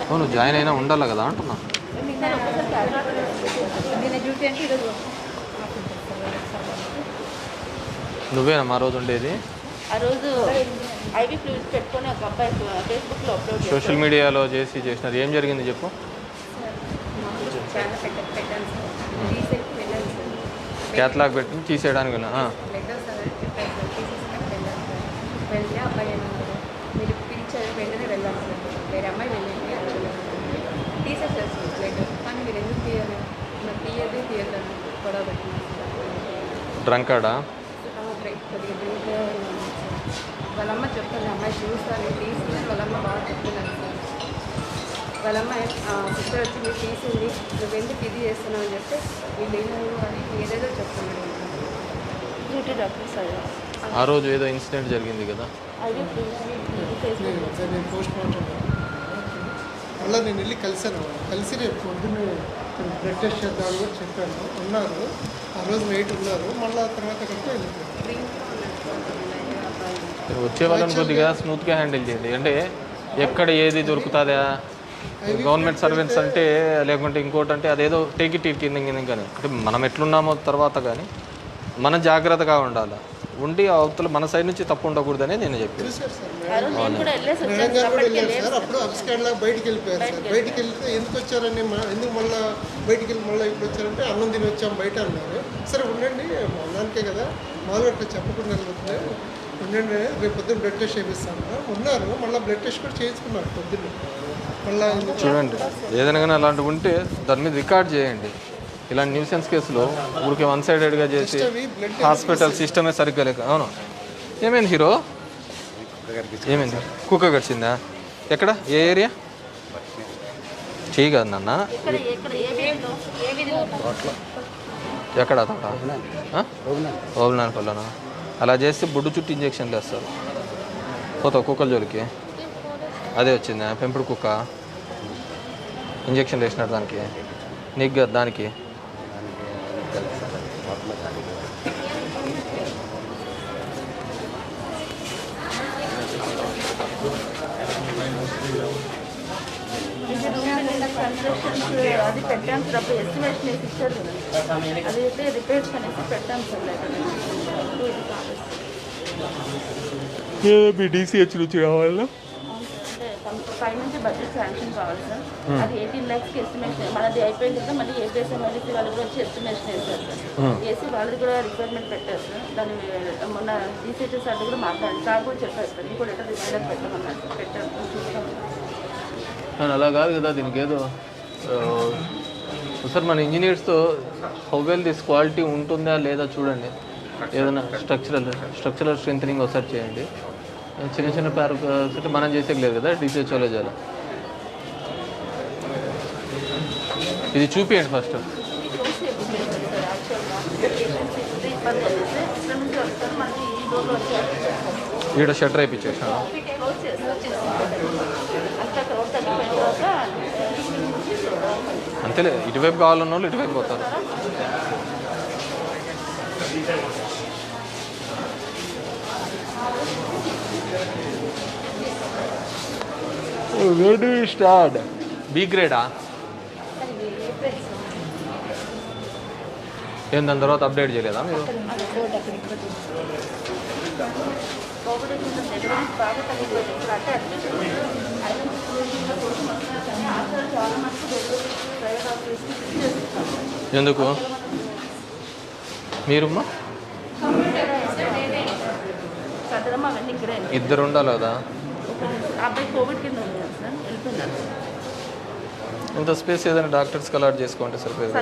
అవును, జాయిన్ అయినా ఉండాలి కదా అంటున్నా. నిన్న డ్యూటీ అంటే ఈరోజు నువ్వేనా మా రోజు ఉండేది? ఆ రోజు ఐవీ ఫ్లూయిడ్స్ పెట్టుకొని ఒక అబ్బాయి ఫేస్బుక్లో అప్లోడ్ చేశారు. సోషల్ మీడియాలో చేసినారు. ఏం జరిగింది చెప్పు. చాలా పెట్టాను సార్, తీసేకి వెళ్ళాను సార్. క్యాట్లాగ్ పెట్టి తీసేయడానికి వెళ్ళా. లెటర్ సార్ చెప్పాను సార్, తీసేసుకొని వెళ్ళాను సార్. వెళ్తే అబ్బాయి ఏమన్నారు, మీరు పిలిచారు వెంటనే వెళ్ళాను సార్. వేరే అమ్మాయి వెళ్ళింది, తీసేసారు సార్ లెటర్. కానీ మీరు ఎందుకు తీయాలి? మరి తీయద్దు గొడవ పెట్టినారు సార్. డ్రంకాడా? కొద్దిగా డ్రింక్గా వాళ్ళ అమ్మ చెప్తుంది, అమ్మాయి చూస్తాను తీసిందని వాళ్ళ అమ్మ బాగా చెప్తున్నాను సార్. వాళ్ళ అమ్మాయి సిస్టర్ వచ్చి మీరు తీసింది, నువ్వు ఎందుకు ఇది చేస్తున్నావు అని చెప్తే వీళ్ళు అని ఏదేదో చెప్తున్నాడు. డ్యూటీ డాక్టర్ సార్ ఆ రోజు ఏదో ఇన్సిడెంట్ జరిగింది కదా. అది నేను పోస్ట్ మార్టం మళ్ళీ నేను వెళ్ళి కలిసాను. కలిసి రేపు పొద్దున్నే బ్లడ్ టెస్ట్ చేద్దామని కూడా చెప్పాను. ఉన్నారు ఆ రోజు నైట్ ఉన్నారు, మళ్ళీ ఆ తర్వాత అక్కడికి వెళ్ళిపోయారు. వచ్చే వాళ్ళని కొద్దిగా స్మూత్గా హ్యాండిల్ చేయండి. అంటే ఎక్కడ ఏది దొరుకుతుందా, గవర్నమెంట్ సర్వెంట్స్ అంటే లేకుంటే ఇంకోటి అంటే అదేదో టేక్ ఇట్ కింద కానీ అంటే మనం ఎట్లున్నామో తర్వాత కానీ మనం జాగ్రత్తగా ఉండాలి. ఉండి అవతల మన సైడ్ నుంచి తప్పు ఉండకూడదని నేను చెప్పాను. చూశారు సార్ ఆ రోజు నేను కూడా వెళ్ళేసి మేడం వచ్చాను గారు కూడా అప్పటికే వెళ్ళారు లేదు సార్. అప్పుడు అప్స్కాండ్ లాగా బయటికి వెళ్ళిపోయారు సార్. బయటికి వెళ్తే ఎందుకు వచ్చారని ఎందుకు మళ్ళీ బయటికి వెళ్ళి మళ్ళీ ఇప్పుడు వచ్చారంటే అన్నం తిని వచ్చాం బయట అన్నారు. సరే ఉండండి మొన్నానికే కదా మామూలుగా అట్లా చెప్పకుండా వెళ్ళిపోతుంది, ఉండండి రేపు పొద్దున్న బ్లడ్ టెస్ట్ చేపిస్తాను ఉన్నారు. మళ్ళీ బ్లడ్ టెస్ట్ కూడా చేయించుకున్నారు పొద్దున్న. మళ్ళీ చూడండి, ఏదైనా కానీ అలాంటివి ఉంటే దాని మీద రికార్డ్ చేయండి. ఇలాంటి న్యూసెన్స్ కేసులో ఊరికే వన్ సైడెడ్గా చేసి హాస్పిటల్ సిస్టమే సరిగ్గా లేక. అవును, ఏమైంది హీరో? ఏమైంది? కుక్క గడిచిందా? ఎక్కడ? ఏ ఏరియా? చెయ్యి కాదు నాన్న. ఎక్కడ? ఓబులాన్ పల్లెనా? అలా చేస్తే బొడ్డు చుట్టూ ఇంజక్షన్లు వేస్తారు. పోతావు కుక్కల జోలికి? అదే వచ్చిందా పెంపుడు కుక్క? ఇంజక్షన్లు వేసినారు దానికి? నీకు కాదు దానికి. అది పెట్టాం సార్. అప్పుడు ఎస్టిమేషన్ వేసి ఇచ్చారు కదా, అది అయితే రిపేర్స్ అనేసి పెట్టాం సార్. మీ DCH నుంచి కావాలా? అంటే పై నుంచి బడ్జెట్ శాంక్షన్ కావాలి సార్. అది 18 lakhs ఎస్టిమేషన్ మనది అయిపోయిన తర్వాత మళ్ళీ ఏపీఎస్ ఎమ్మెల్సీ వాళ్ళు కూడా వచ్చి ఎస్టిమేషన్ వేశారు సార్. వేసి వాళ్ళది కూడా రిక్వైర్మెంట్ పెట్టారు సార్. దాన్ని మొన్న DCH సార్ కూడా మాట్లాడారు సార్, కూడా చెప్పారు సార్. ఇంకో లెటర్ రిమైండర్ పెట్టమన్నారు సార్. పెట్టారు చూస్తాం. అలా కాదు కదా, దీనికి ఏదో సార్ మన ఇంజనీర్స్తో హౌ వెల్ దిస్ క్వాలిటీ ఉంటుందా లేదా చూడండి. ఏదైనా స్ట్రక్చరల్ స్ట్రెంథనింగ్ ఒకసారి చేయండి. చిన్న చిన్న ప్యారగ్రాఫ్స్ అంటే మనం చేసేది లేదు కదా, DCH వాళ్ళే చేయాలి. ఇది చూపియండి ఫస్ట్. ఈడ షట్టర్ అయిపించేసాను. అంతేలే, ఇటువైపు కావాలన్న వాళ్ళు ఇటువైపు పోతారు. Where do you start? B grade-ఆ? ఏం దాని తర్వాత అప్డేట్ చేయలేదా మీరు? ఎందుకు మీరుమ్మా ఇద్దరు ఉండాలి కదా? ఇంత స్పేస్ ఏదైనా డాక్టర్స్కి అలాట్ చేసుకోండి సరిపోయింది.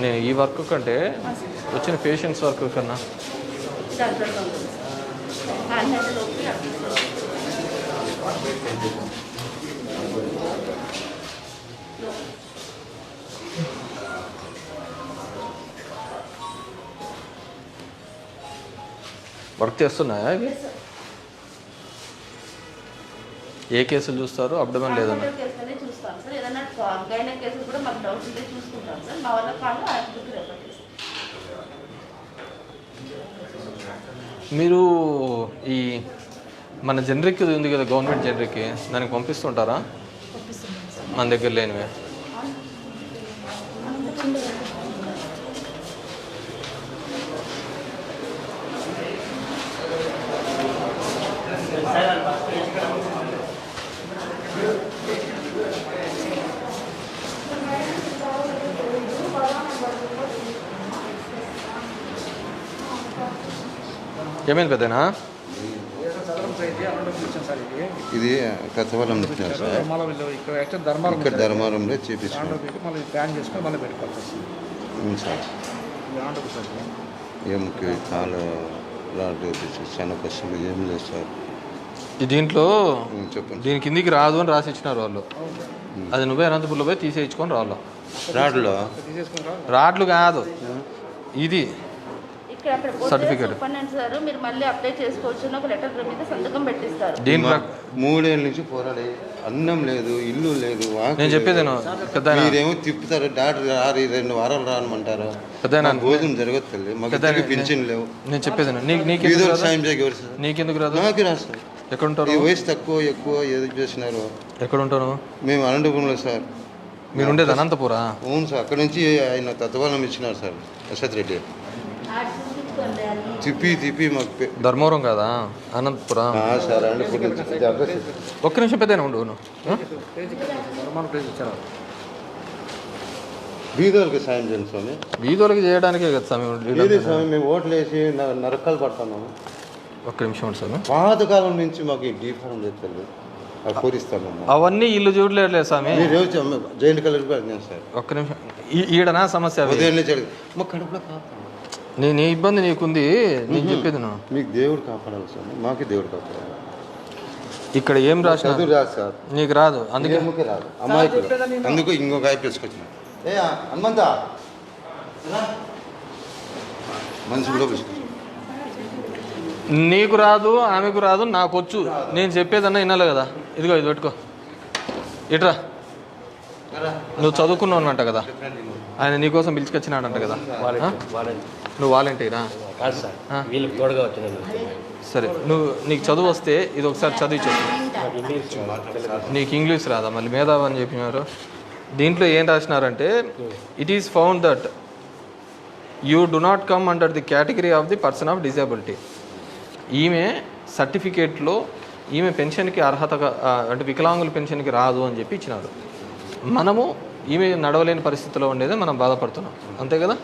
నేను ఈ వర్క్ కంటే వచ్చిన పేషెంట్స్ వర్క్ కన్నా వర్క్ చేస్తున్నాయా ఇవి? ఏ కేసులు చూస్తారు? అబ్డమన్ లేదన్నా మీరు ఈ మన జనరిక్ ఉంది కదా, గవర్నమెంట్ జనరిక్, దానికి పంపిస్తుంటారా? మన దగ్గర లేనివే ఏమైంది పెద్దనా? ఇది కథవరం ఇచ్చినారు సార్. ఇక్కడ ధర్మారంలో చేపించుకున్నాం సార్. ఏమికి కాలు రాడు చాలా కష్టం, ఏం లేదు సార్. దీంట్లో చెప్పండి. దీని కిందికి రాదు అని రాసి ఇచ్చినారు వాళ్ళు. అది నువ్వే అనంతపురంలో పోయి తీసేయించుకొని రాళ్ళు. రాడ్లు కాదు, ఇది సర్టిఫికేట్. మీరు మళ్ళీ అప్లై చేసుకోవచ్చు, ఒక లెటర్ మీద సంతకం పెట్టిస్తారు. 3 ఏళ్ళ నుంచి పోరాడే, అన్నం లేదు, ఇల్లు లేదు. నేను చెప్పేది మీరేమో తిప్పుతారు, డాక్టర్ 2 వారాలు రానమంటారు. భోజనం జరగదు, మాకు పింఛన్ లేవు. నేను చెప్పేది నీకెందుకు రాదు? నాకు రాదు సార్. ఎక్కడ ఉంటారు? ఈ వయసు తక్కువ ఎక్కువ ఏది చేసినారు. ఎక్కడ ఉంటాను? మేము అనంతపురంలో సార్. మీరు ఉండేది అనంతపురా? అవును సార్. అక్కడ నుంచి ఆయన తత్వానం ఇచ్చినారు సార్, యశత్ రెడ్డి. తిప్పి మాకు ధర్మవరం కాదా, అనంతపురం. సార్ అండి అడ్రస్ ఒక్క నిమిషం పెద్దనే ఉండు నువ్వు. బీదోళ్ళకి సాయం చేయండి స్వామి. బీదోళ్ళకి చేయడానికే కదా స్వామి. లేదు స్వామి, మేము ఓట్లు వేసి నరకాలు పడుతున్నాము. ఒక్క నిమిషం ఉండు స్వామి. పాతకాలం నుంచి మాకు ఈ డీఫారం చేస్తారు, అవి పూరిస్తాము. అవన్నీ ఇల్లు చూడలేదు స్వామి. జాయింట్ కలెక్టర్ అడిగాను సార్. ఒక్క నిమిషం. ఈడనా సమస్య? మా కడుపులో నీ ఇబ్బంది నీకుంది, నేను చెప్పేది నువ్వు. మీకు దేవుడు కాపాడాలి స్వామి, మాకే దేవుడు కాపాడాలి. ఇక్కడ ఏం రాసిన రాదు సార్, నీకు రాదు, అందుకే రాదు అమ్మాయికి. అందుకు ఇంకొక ఐపీ తీసుకొచ్చిన హనుమంతా మనిషి నీకు రాదు, ఆమెకు రాదు, నాకు వచ్చు. నేను చెప్పేదన్నా వినాలి కదా. ఇదిగో ఇది పెట్టుకో, ఇట్రా. నువ్వు చదువుకున్నావు అన్నట్ట కదా, ఆయన నీకోసం పిలుచుకొచ్చినాడంట కదా. నువ్వు వాలంటీరా? సరే, నీకు చదువు వస్తే ఇది ఒకసారి చదివి చెప్పు. నీకు ఇంగ్లీష్ రాదా? మళ్ళీ మేధావి అని చెప్పినారు. దీంట్లో ఏం రాసినారంటే, it is found that you do not come under the category of the person of disability. ఈమె సర్టిఫికేట్లో ఈమె పెన్షన్కి అర్హతగా, అంటే వికలాంగుల పెన్షన్కి రాదు అని చెప్పి ఇచ్చినారు. మనము ఈమె నడవలేని పరిస్థితిలో ఉండేదే మనం బాధపడుతున్నాం, అంతే కదా.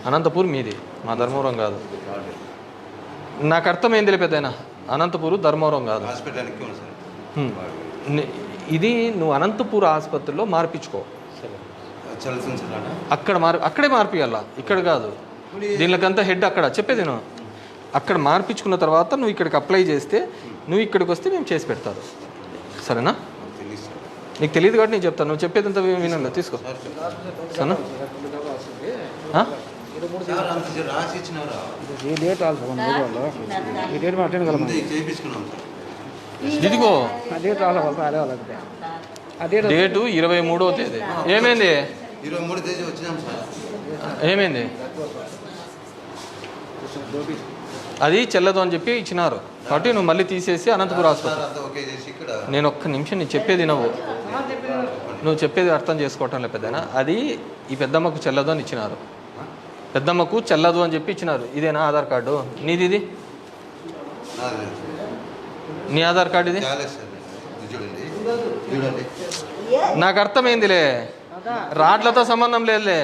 అనంతపూర్ మీది, మా ధర్మవరం కాదు. నాకు అర్థమైంది లేకపోతేనా, అనంతపూర్ ధర్మవరం కాదు. ఇది నువ్వు అనంతపూర్ ఆసుపత్రిలో మార్పించుకో. అక్కడే మార్పియాల, ఇక్కడ కాదు. దీనికంతా హెడ్ అక్కడ. చెప్పేది నువ్వు అక్కడ మార్పించుకున్న తర్వాత నువ్వు ఇక్కడికి అప్లై చేస్తే, నువ్వు ఇక్కడికి వస్తే మేము చేసి పెడతారు. సరేనా? నీకు తెలియదు కాబట్టి నేను చెప్తాను, నువ్వు చెప్పేది అంత వినండి. తీసుకో సరేనా? ఇదిగో డేటు 23వ తేదీ. ఏమైంది? 23వ తేదీ వచ్చినాం సార్. ఏమైంది? అది చెల్లదు అని చెప్పి ఇచ్చినారు కాబట్టి నువ్వు మళ్ళీ తీసేసి అనంతపురం హాస్పిటల్. నేను ఒక్క నిమిషం నేను చెప్పేది నువ్వు చెప్పేది అర్థం చేసుకోవటం లేదు పెద్దనా. అది ఈ పెద్దమ్మకు చెల్లదు అని ఇచ్చినారు, పెద్దమ్మకు చెల్లదు అని చెప్పి ఇచ్చినారు. ఇదేనా ఆధార్ కార్డు నీది? ఇది నీ ఆధార్ కార్డు? ఇది నాకు అర్థమైందిలే, రాడ్లతో సంబంధం లేదులే,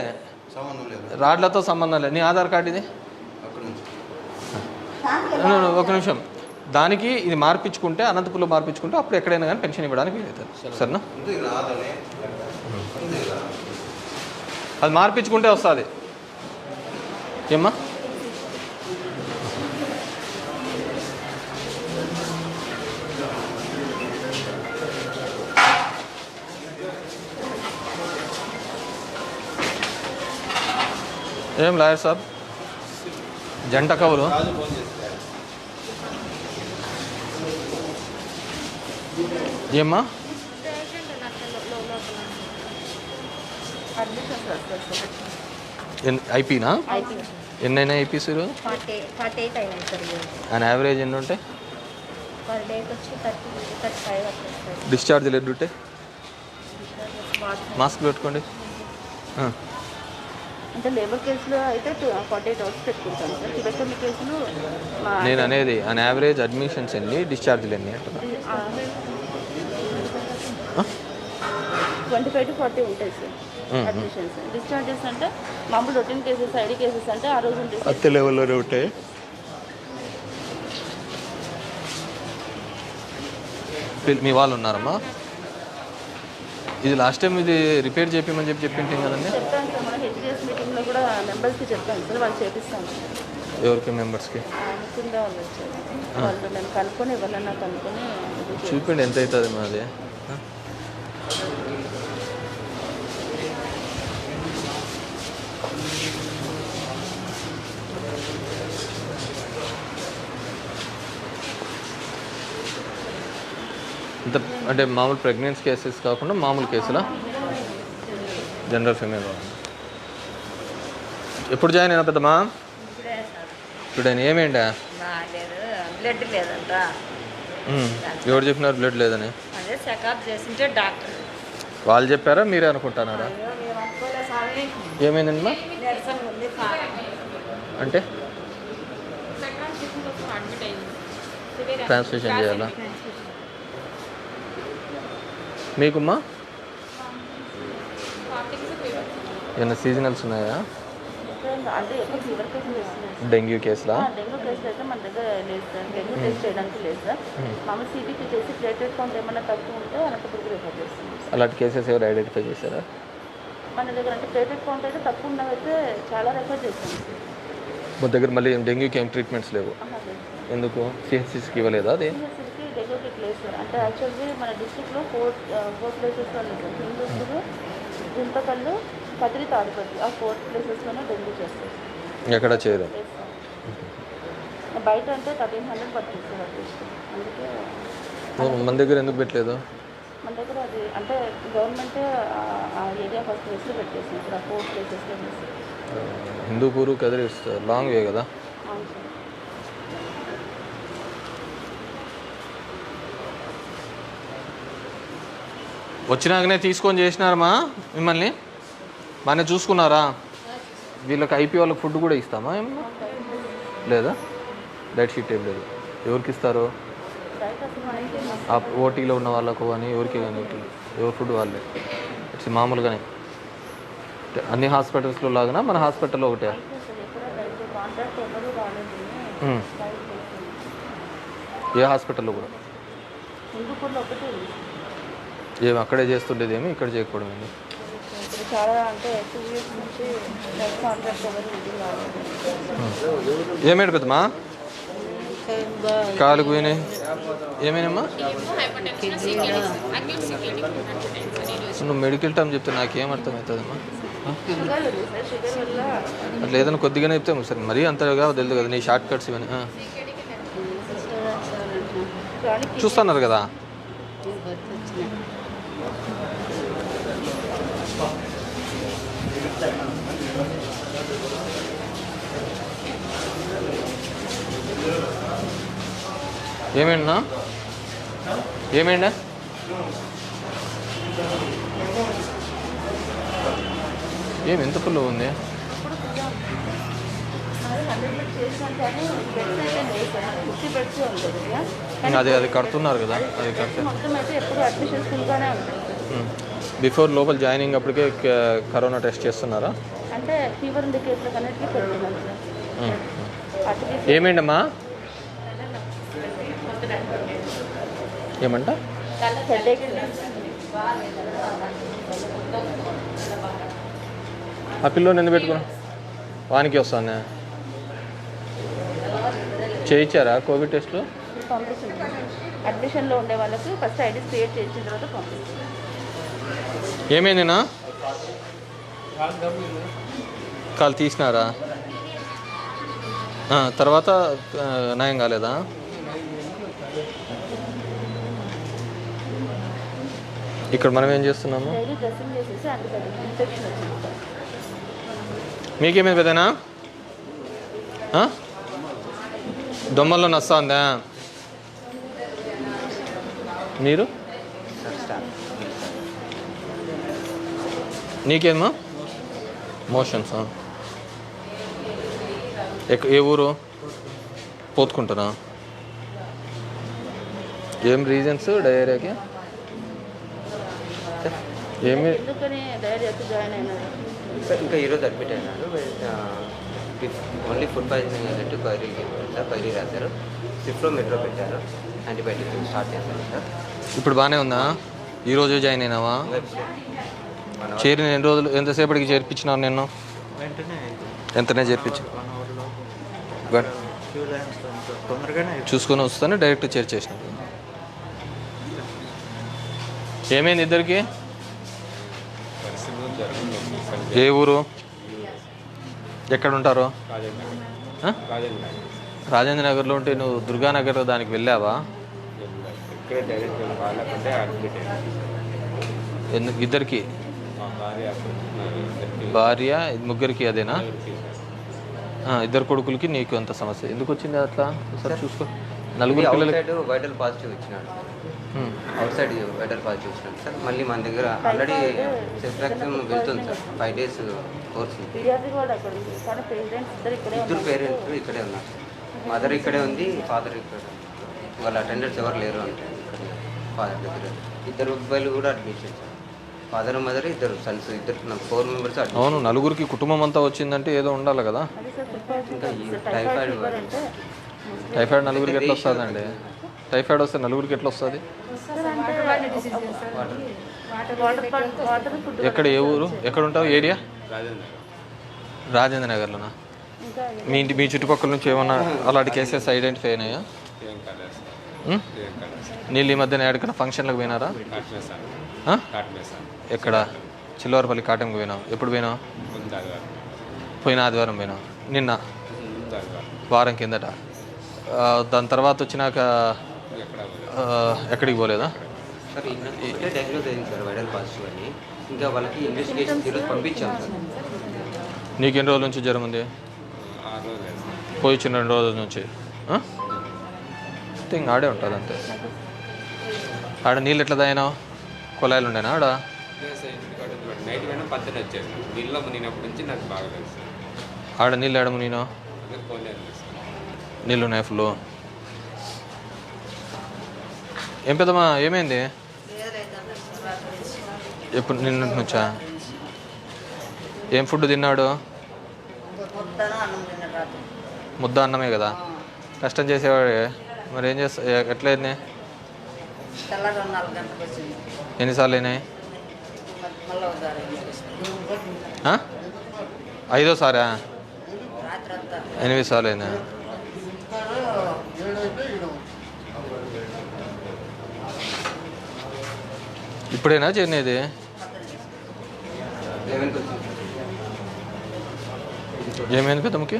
రాడ్లతో సంబంధం లేదు. నీ ఆధార్ కార్డు ఇది? ఒక నిమిషం. దానికి ఇది మార్పించుకుంటే, అనంతపురంలో మార్పించుకుంటే అప్పుడు ఎక్కడైనా కానీ పెన్షన్ ఇవ్వడానికి వీలవుతుంది. సరేనా? అది మార్పించుకుంటే వస్తుంది. ఏమ్మా? ఏం లాయర్ సాబ్, జంట కవులు ఏమ్మా? ఐపీనా? ఎన్నైనా ఐపీస్ అండ్ యావరేజ్ ఎన్ని ఉంటాయి? డిశ్చార్జ్లు ఎన్ని ఉంటాయి? మాస్క్ పెట్టుకోండి. అంటే లేబర్ కేసులో అయితే 48 అవర్స్ పెట్టుకుంటాను సార్. టిబెటమీ కేసులు నేను అనేది అన్ యావరేజ్ అడ్మిషన్స్ ఎన్ని, డిశ్చార్జ్లు ఎన్ని అంటున్నా? 25 to 40 ఉంటాయి సార్ అడ్మిషన్స్. డిశ్చార్జెస్ అంటే మామూలు రొటీన్ కేసెస్, ఐడి కేసెస్ అంటే ఆ రోజు ఉంటాయి. అత్తే లెవెల్లోనే ఉంటాయి. మీ వాళ్ళు ఉన్నారమ్మా? ఇది లాస్ట్ టైం ఇది రిపేర్ చేయించమని చెప్పింటే కదండి. చెప్పాను సార్, మన హెచ్డిఎస్ మీటింగ్లో కూడా మెంబర్స్కి చెప్పాను సార్, వాళ్ళు చేపిస్తాను. ఎవరికి మెంబర్స్కి? కింద వాళ్ళు వచ్చారు, వాళ్ళు నేను కనుక్కొని ఎవరన్నా కనుక్కొని చూపిండి ఎంత అవుతుంది మాది. ఇంత అంటే మామూలు ప్రెగ్నెన్సీ కేసెస్ కాకుండా మామూలు కేసులా? General female. ఎప్పుడు జాయిన్ అయినా పెద్దమ్మా? ఇప్పుడు ఏమేంటా? బ్లడ్ లేదంట. ఎవరు చెప్పినారు బ్లడ్ లేదని? అదే చెకప్ చేసింటే డాక్టర్ వాళ్ళు చెప్పారా మీరే అనుకుంటున్నారా? అనుకోలే స్వామి. ఏమైందండి మా? నీరసం ఉంది అంటే అడ్మిట్ అయ్యింది. సివియర్ ట్రాన్స్మిషన్ చేయాలా? మీకుమ్మా ఏమైనా సీజనల్స్ ఉన్నాయా? అంటే ఎక్కువ ఫీవర్ కేసులు వస్తున్నాయి సార్. డెంగ్యూ కేసులా? డెంగ్యూ కేసులు అయితే మన దగ్గర లేదు సార్. డెంగ్యూ టెస్ట్ చేయడానికి లేదు సార్. మామూలు సిబిపి చేసి ప్లేటెడ్ కౌంట్ ఏమైనా తక్కువ ఉంటే అనంతపురికి రిఫర్ చేస్తుంది. అలాంటి కేసెస్ ఎవరు ఐడెంటిఫై చేశారా మన దగ్గర? అంటే ప్లేటెడ్ కౌంట్ అయితే తక్కువ ఉన్నవైతే చాలా రెఫర్ చేస్తాం సార్. మన దగ్గర మళ్ళీ డెంగ్యూకి ఏం ట్రీట్మెంట్స్ లేవు. ఎందుకు సిహెచ్సిస్కి ఇవ్వలేదా అది? సిహెచ్సికి డెంగ్యూకి లేదు సార్. అంటే యాక్చువల్గా మన డిస్ట్రిక్ట్లో ఫోర్ ప్లేసెస్లో ఉంది సార్. హిందూపూర్, గుంతకల్లు, కదిరి, తాడిపత్రి. ఆ 4 ప్లేసెస్లోనే డెంగ్యూ చేస్తారు. ఎక్కడ చేయరు? బయట అంటే 1300 పడుతుంది సార్ అట్లీస్ట్. అందుకే మన దగ్గర ఎందుకు పెట్టలేదు? మన దగ్గర అది అంటే గవర్నమెంట్ ఆ ఏరియా హాస్పిటల్స్లో పెట్టేసింది సార్. ఆ 4 ప్లేసెస్లో చేస్తారు. హిందూపూరు, కదిరి లాంగ్ వే కదా. అవును సార్. వచ్చినాకనే తీసుకొని చేసినారమ్మా మిమ్మల్ని? బాగానే చూసుకున్నారా? వీళ్ళకి ఐపీ వాళ్ళకి ఫుడ్ కూడా ఇస్తామా ఏమన్నా? లేదా? డైట్ షీట్ ఏం లేదు. ఎవరికి ఇస్తారు? ఆ ఓటీలో ఉన్న వాళ్ళకు కానీ ఎవరికి కానీ ఎవరి ఫుడ్ వాళ్ళే ఇట్స్ మామూలుగానే అన్ని హాస్పిటల్స్లో లాగానా మన హాస్పిటల్లో ఒకటే? ఏ హాస్పిటల్లో కూడా? ఏమి అక్కడే చేస్తుండేది ఏమి ఇక్కడ చేయకపోవడం ఏంటి? చాలా అంటే 2 years నుంచి కాంట్రాక్ట్ ఎవరు ఇది రాలేదు. ఏమేంటి పెద్దమ్మా? కాలుకు పోయినాయి. ఏమేనమ్మా? నువ్వు మెడికల్ టర్మ్ చెప్తే నాకేం అర్థం అవుతుందమ్మా? అట్లా ఏదైనా కొద్దిగానే చెప్తే సరే, మరీ అంతగా తెలియదు కదా నీ షార్ట్ కట్స్ ఇవన్నీ. చూస్తున్నారు కదా. ఏమేంటన్నా? ఏమేండా? ఏమి ఎంత పుల్ల ఉంది? అది కడుతున్నారు కదా. అది కడితే బిఫోర్ లోపల జాయినింగ్ అప్పటికే కరోనా టెస్ట్ చేస్తున్నారా? అంటే ఫీవర్ ఉంది కేసులకు అన్నిటికీ పెడుతున్నాం సార్. ఏమేంటమ్మా? ఏమంట? ఆ పిల్లోని ఎందుకు పెట్టుకున్నా? వానికి వస్తానే చేయించారా కోవిడ్ టెస్ట్లు? అడ్మిషన్లో ఉండే వాళ్ళకి ఫస్ట్ ఐడీస్ క్రియేట్ చేసిన తర్వాత పంపిస్తాం. ఏమైందినా? కాలు తీసినారా? తర్వాత నయం కాలేదా? ఇక్కడ మనం ఏం చేస్తున్నాము? మీకేమైంది పెద్దనా? దొమ్మల్లో నస్తా మీరు? నీకేమా? మోషన్స్. ఏ ఊరు? పోతుకుంటారా? ఏం రీజన్స్ డయేరియాకి? ఏమి ఇంకా ఈరోజు అడ్మిట్ అయినాడు. ఓన్లీ ఫుడ్ పాయిజనింగ్ అన్నట్టు క్వైరీ రాశారు. సిఫ్లో మెట్రో పెట్టారు. యాంటీబయాటిక్ స్టార్ట్ చేశారు సార్. ఇప్పుడు బాగానే ఉందా? ఈరోజు జాయిన్ అయినావా? చేరిన ఎన్ని రోజులు ఎంతసేపటికి చేర్పించినావు నిన్ను? ఎంతనే చేర్పించు చూసుకొని వస్తాను డైరెక్ట్ చేర్చేసిన. ఏమైంది ఇద్దరికి? ఏ ఊరు? ఎక్కడ ఉంటారు? రాజేంద్ర నగర్లో ఉంటే నువ్వు దుర్గానగర్ దానికి వెళ్ళావా? ఎందుకు ఇద్దరికి? భార్య ముగ్గురికి అదేనా? ఇద్దరు కొడుకులకి నీకు అంత సమస్య ఎందుకు వచ్చింది అట్లా? ఒకసారి చూసుకో. నలుగురు పిల్లలు వైరల్ పాజిటివ్ ఇచ్చినాడు. అవుట్ సైడ్ వైరల్ పాజిటివ్ ఇచ్చినాడు సార్. మళ్ళీ మన దగ్గర ఆల్రెడీ సెఫ్రాక్సిన్ వెళ్తుంది సార్. 5 days course. ఇద్దరు పేరెంట్స్ ఇక్కడే ఉన్నారు. మదర్ ఇక్కడే ఉంది, ఫాదర్ ఇక్కడ. వాళ్ళ అటెండర్స్ ఎవరు లేరు అంటే ఫాదర్ దగ్గర. ఇద్దరు అబ్బాయిలు కూడా అడ్మిషన్ సార్. ఫాదర్ మదర్, ఇద్దరు సన్స్, ఇద్దరు 4 మెంబర్స్. అవును, నలుగురికి కుటుంబం అంతా వచ్చిందంటే ఏదో ఉండాలి కదా. ఇంకా ఈ టైఫాయిడ్ టైఫాయిడ్ నలుగురికి ఎట్లా వస్తుందండి? టైఫాయిడ్ వస్తే నలుగురికి ఎట్లా వస్తుంది? ఎక్కడ, ఏ ఊరు, ఎక్కడ ఉంటావు, ఏరియా? రాజేంద్ర నగర్లోనా? మీ చుట్టుపక్కల నుంచి ఏమన్నా అలాంటి కేసెస్ ఐడెంటిఫై అయినాయా? నీళ్ళు ఈ మధ్యన ఎక్కడికైనా ఫంక్షన్లకు పోయినారా? ఎక్కడ? చిల్లవరపల్లి కాటంకి పోయినావు. ఎప్పుడు పోయినావు? పోయిన ఆదివారం పోయినావు. నిన్న వారం కిందట. దాని తర్వాత వచ్చినాక ఎక్కడికి పోలేదా? సార్ డయాగ్నోస్ అయింది సార్ వైరల్ పాజిటివ్ అని. ఇంకా వాళ్ళకి ఇన్వెస్టిగేషన్ ఈరోజు పంపించాం సార్. నీకు ఎన్ని రోజుల నుంచి జ్వరం ఉంది? పోయి వచ్చిన 2 రోజుల నుంచి. ఇంక ఆడే ఉంటుంది అంతే. ఆడ నీళ్ళు ఎట్లా తాగినావు? కుళాయిలు ఉండేనా ఆడ? నైట్ అయినా పద్దెన వచ్చేది నీళ్ళలో మునిగినప్పటి నుంచి నాకు బాగా తెలుసు. ఆడ నీళ్ళు ఏడ మునిగినావు? నీళ్ళు ఉన్నాయి ఫుల్. ఏం పెద్దమ్మా, ఏమైంది? ఎప్పుడు నిన్న నుంచా? ఏం ఫుడ్ తిన్నాడు? ముద్ద అన్నమే కదా. కష్టం చేసేవాడే మరి ఏం చేస్తా? ఎట్లయింది? ఎన్నిసార్లు అయినాయి? 5వ సారా? 8 సార్లు అయినా? ఇప్పుడేనా చేరినది? ఏమైంది పెద్దమ్మకి?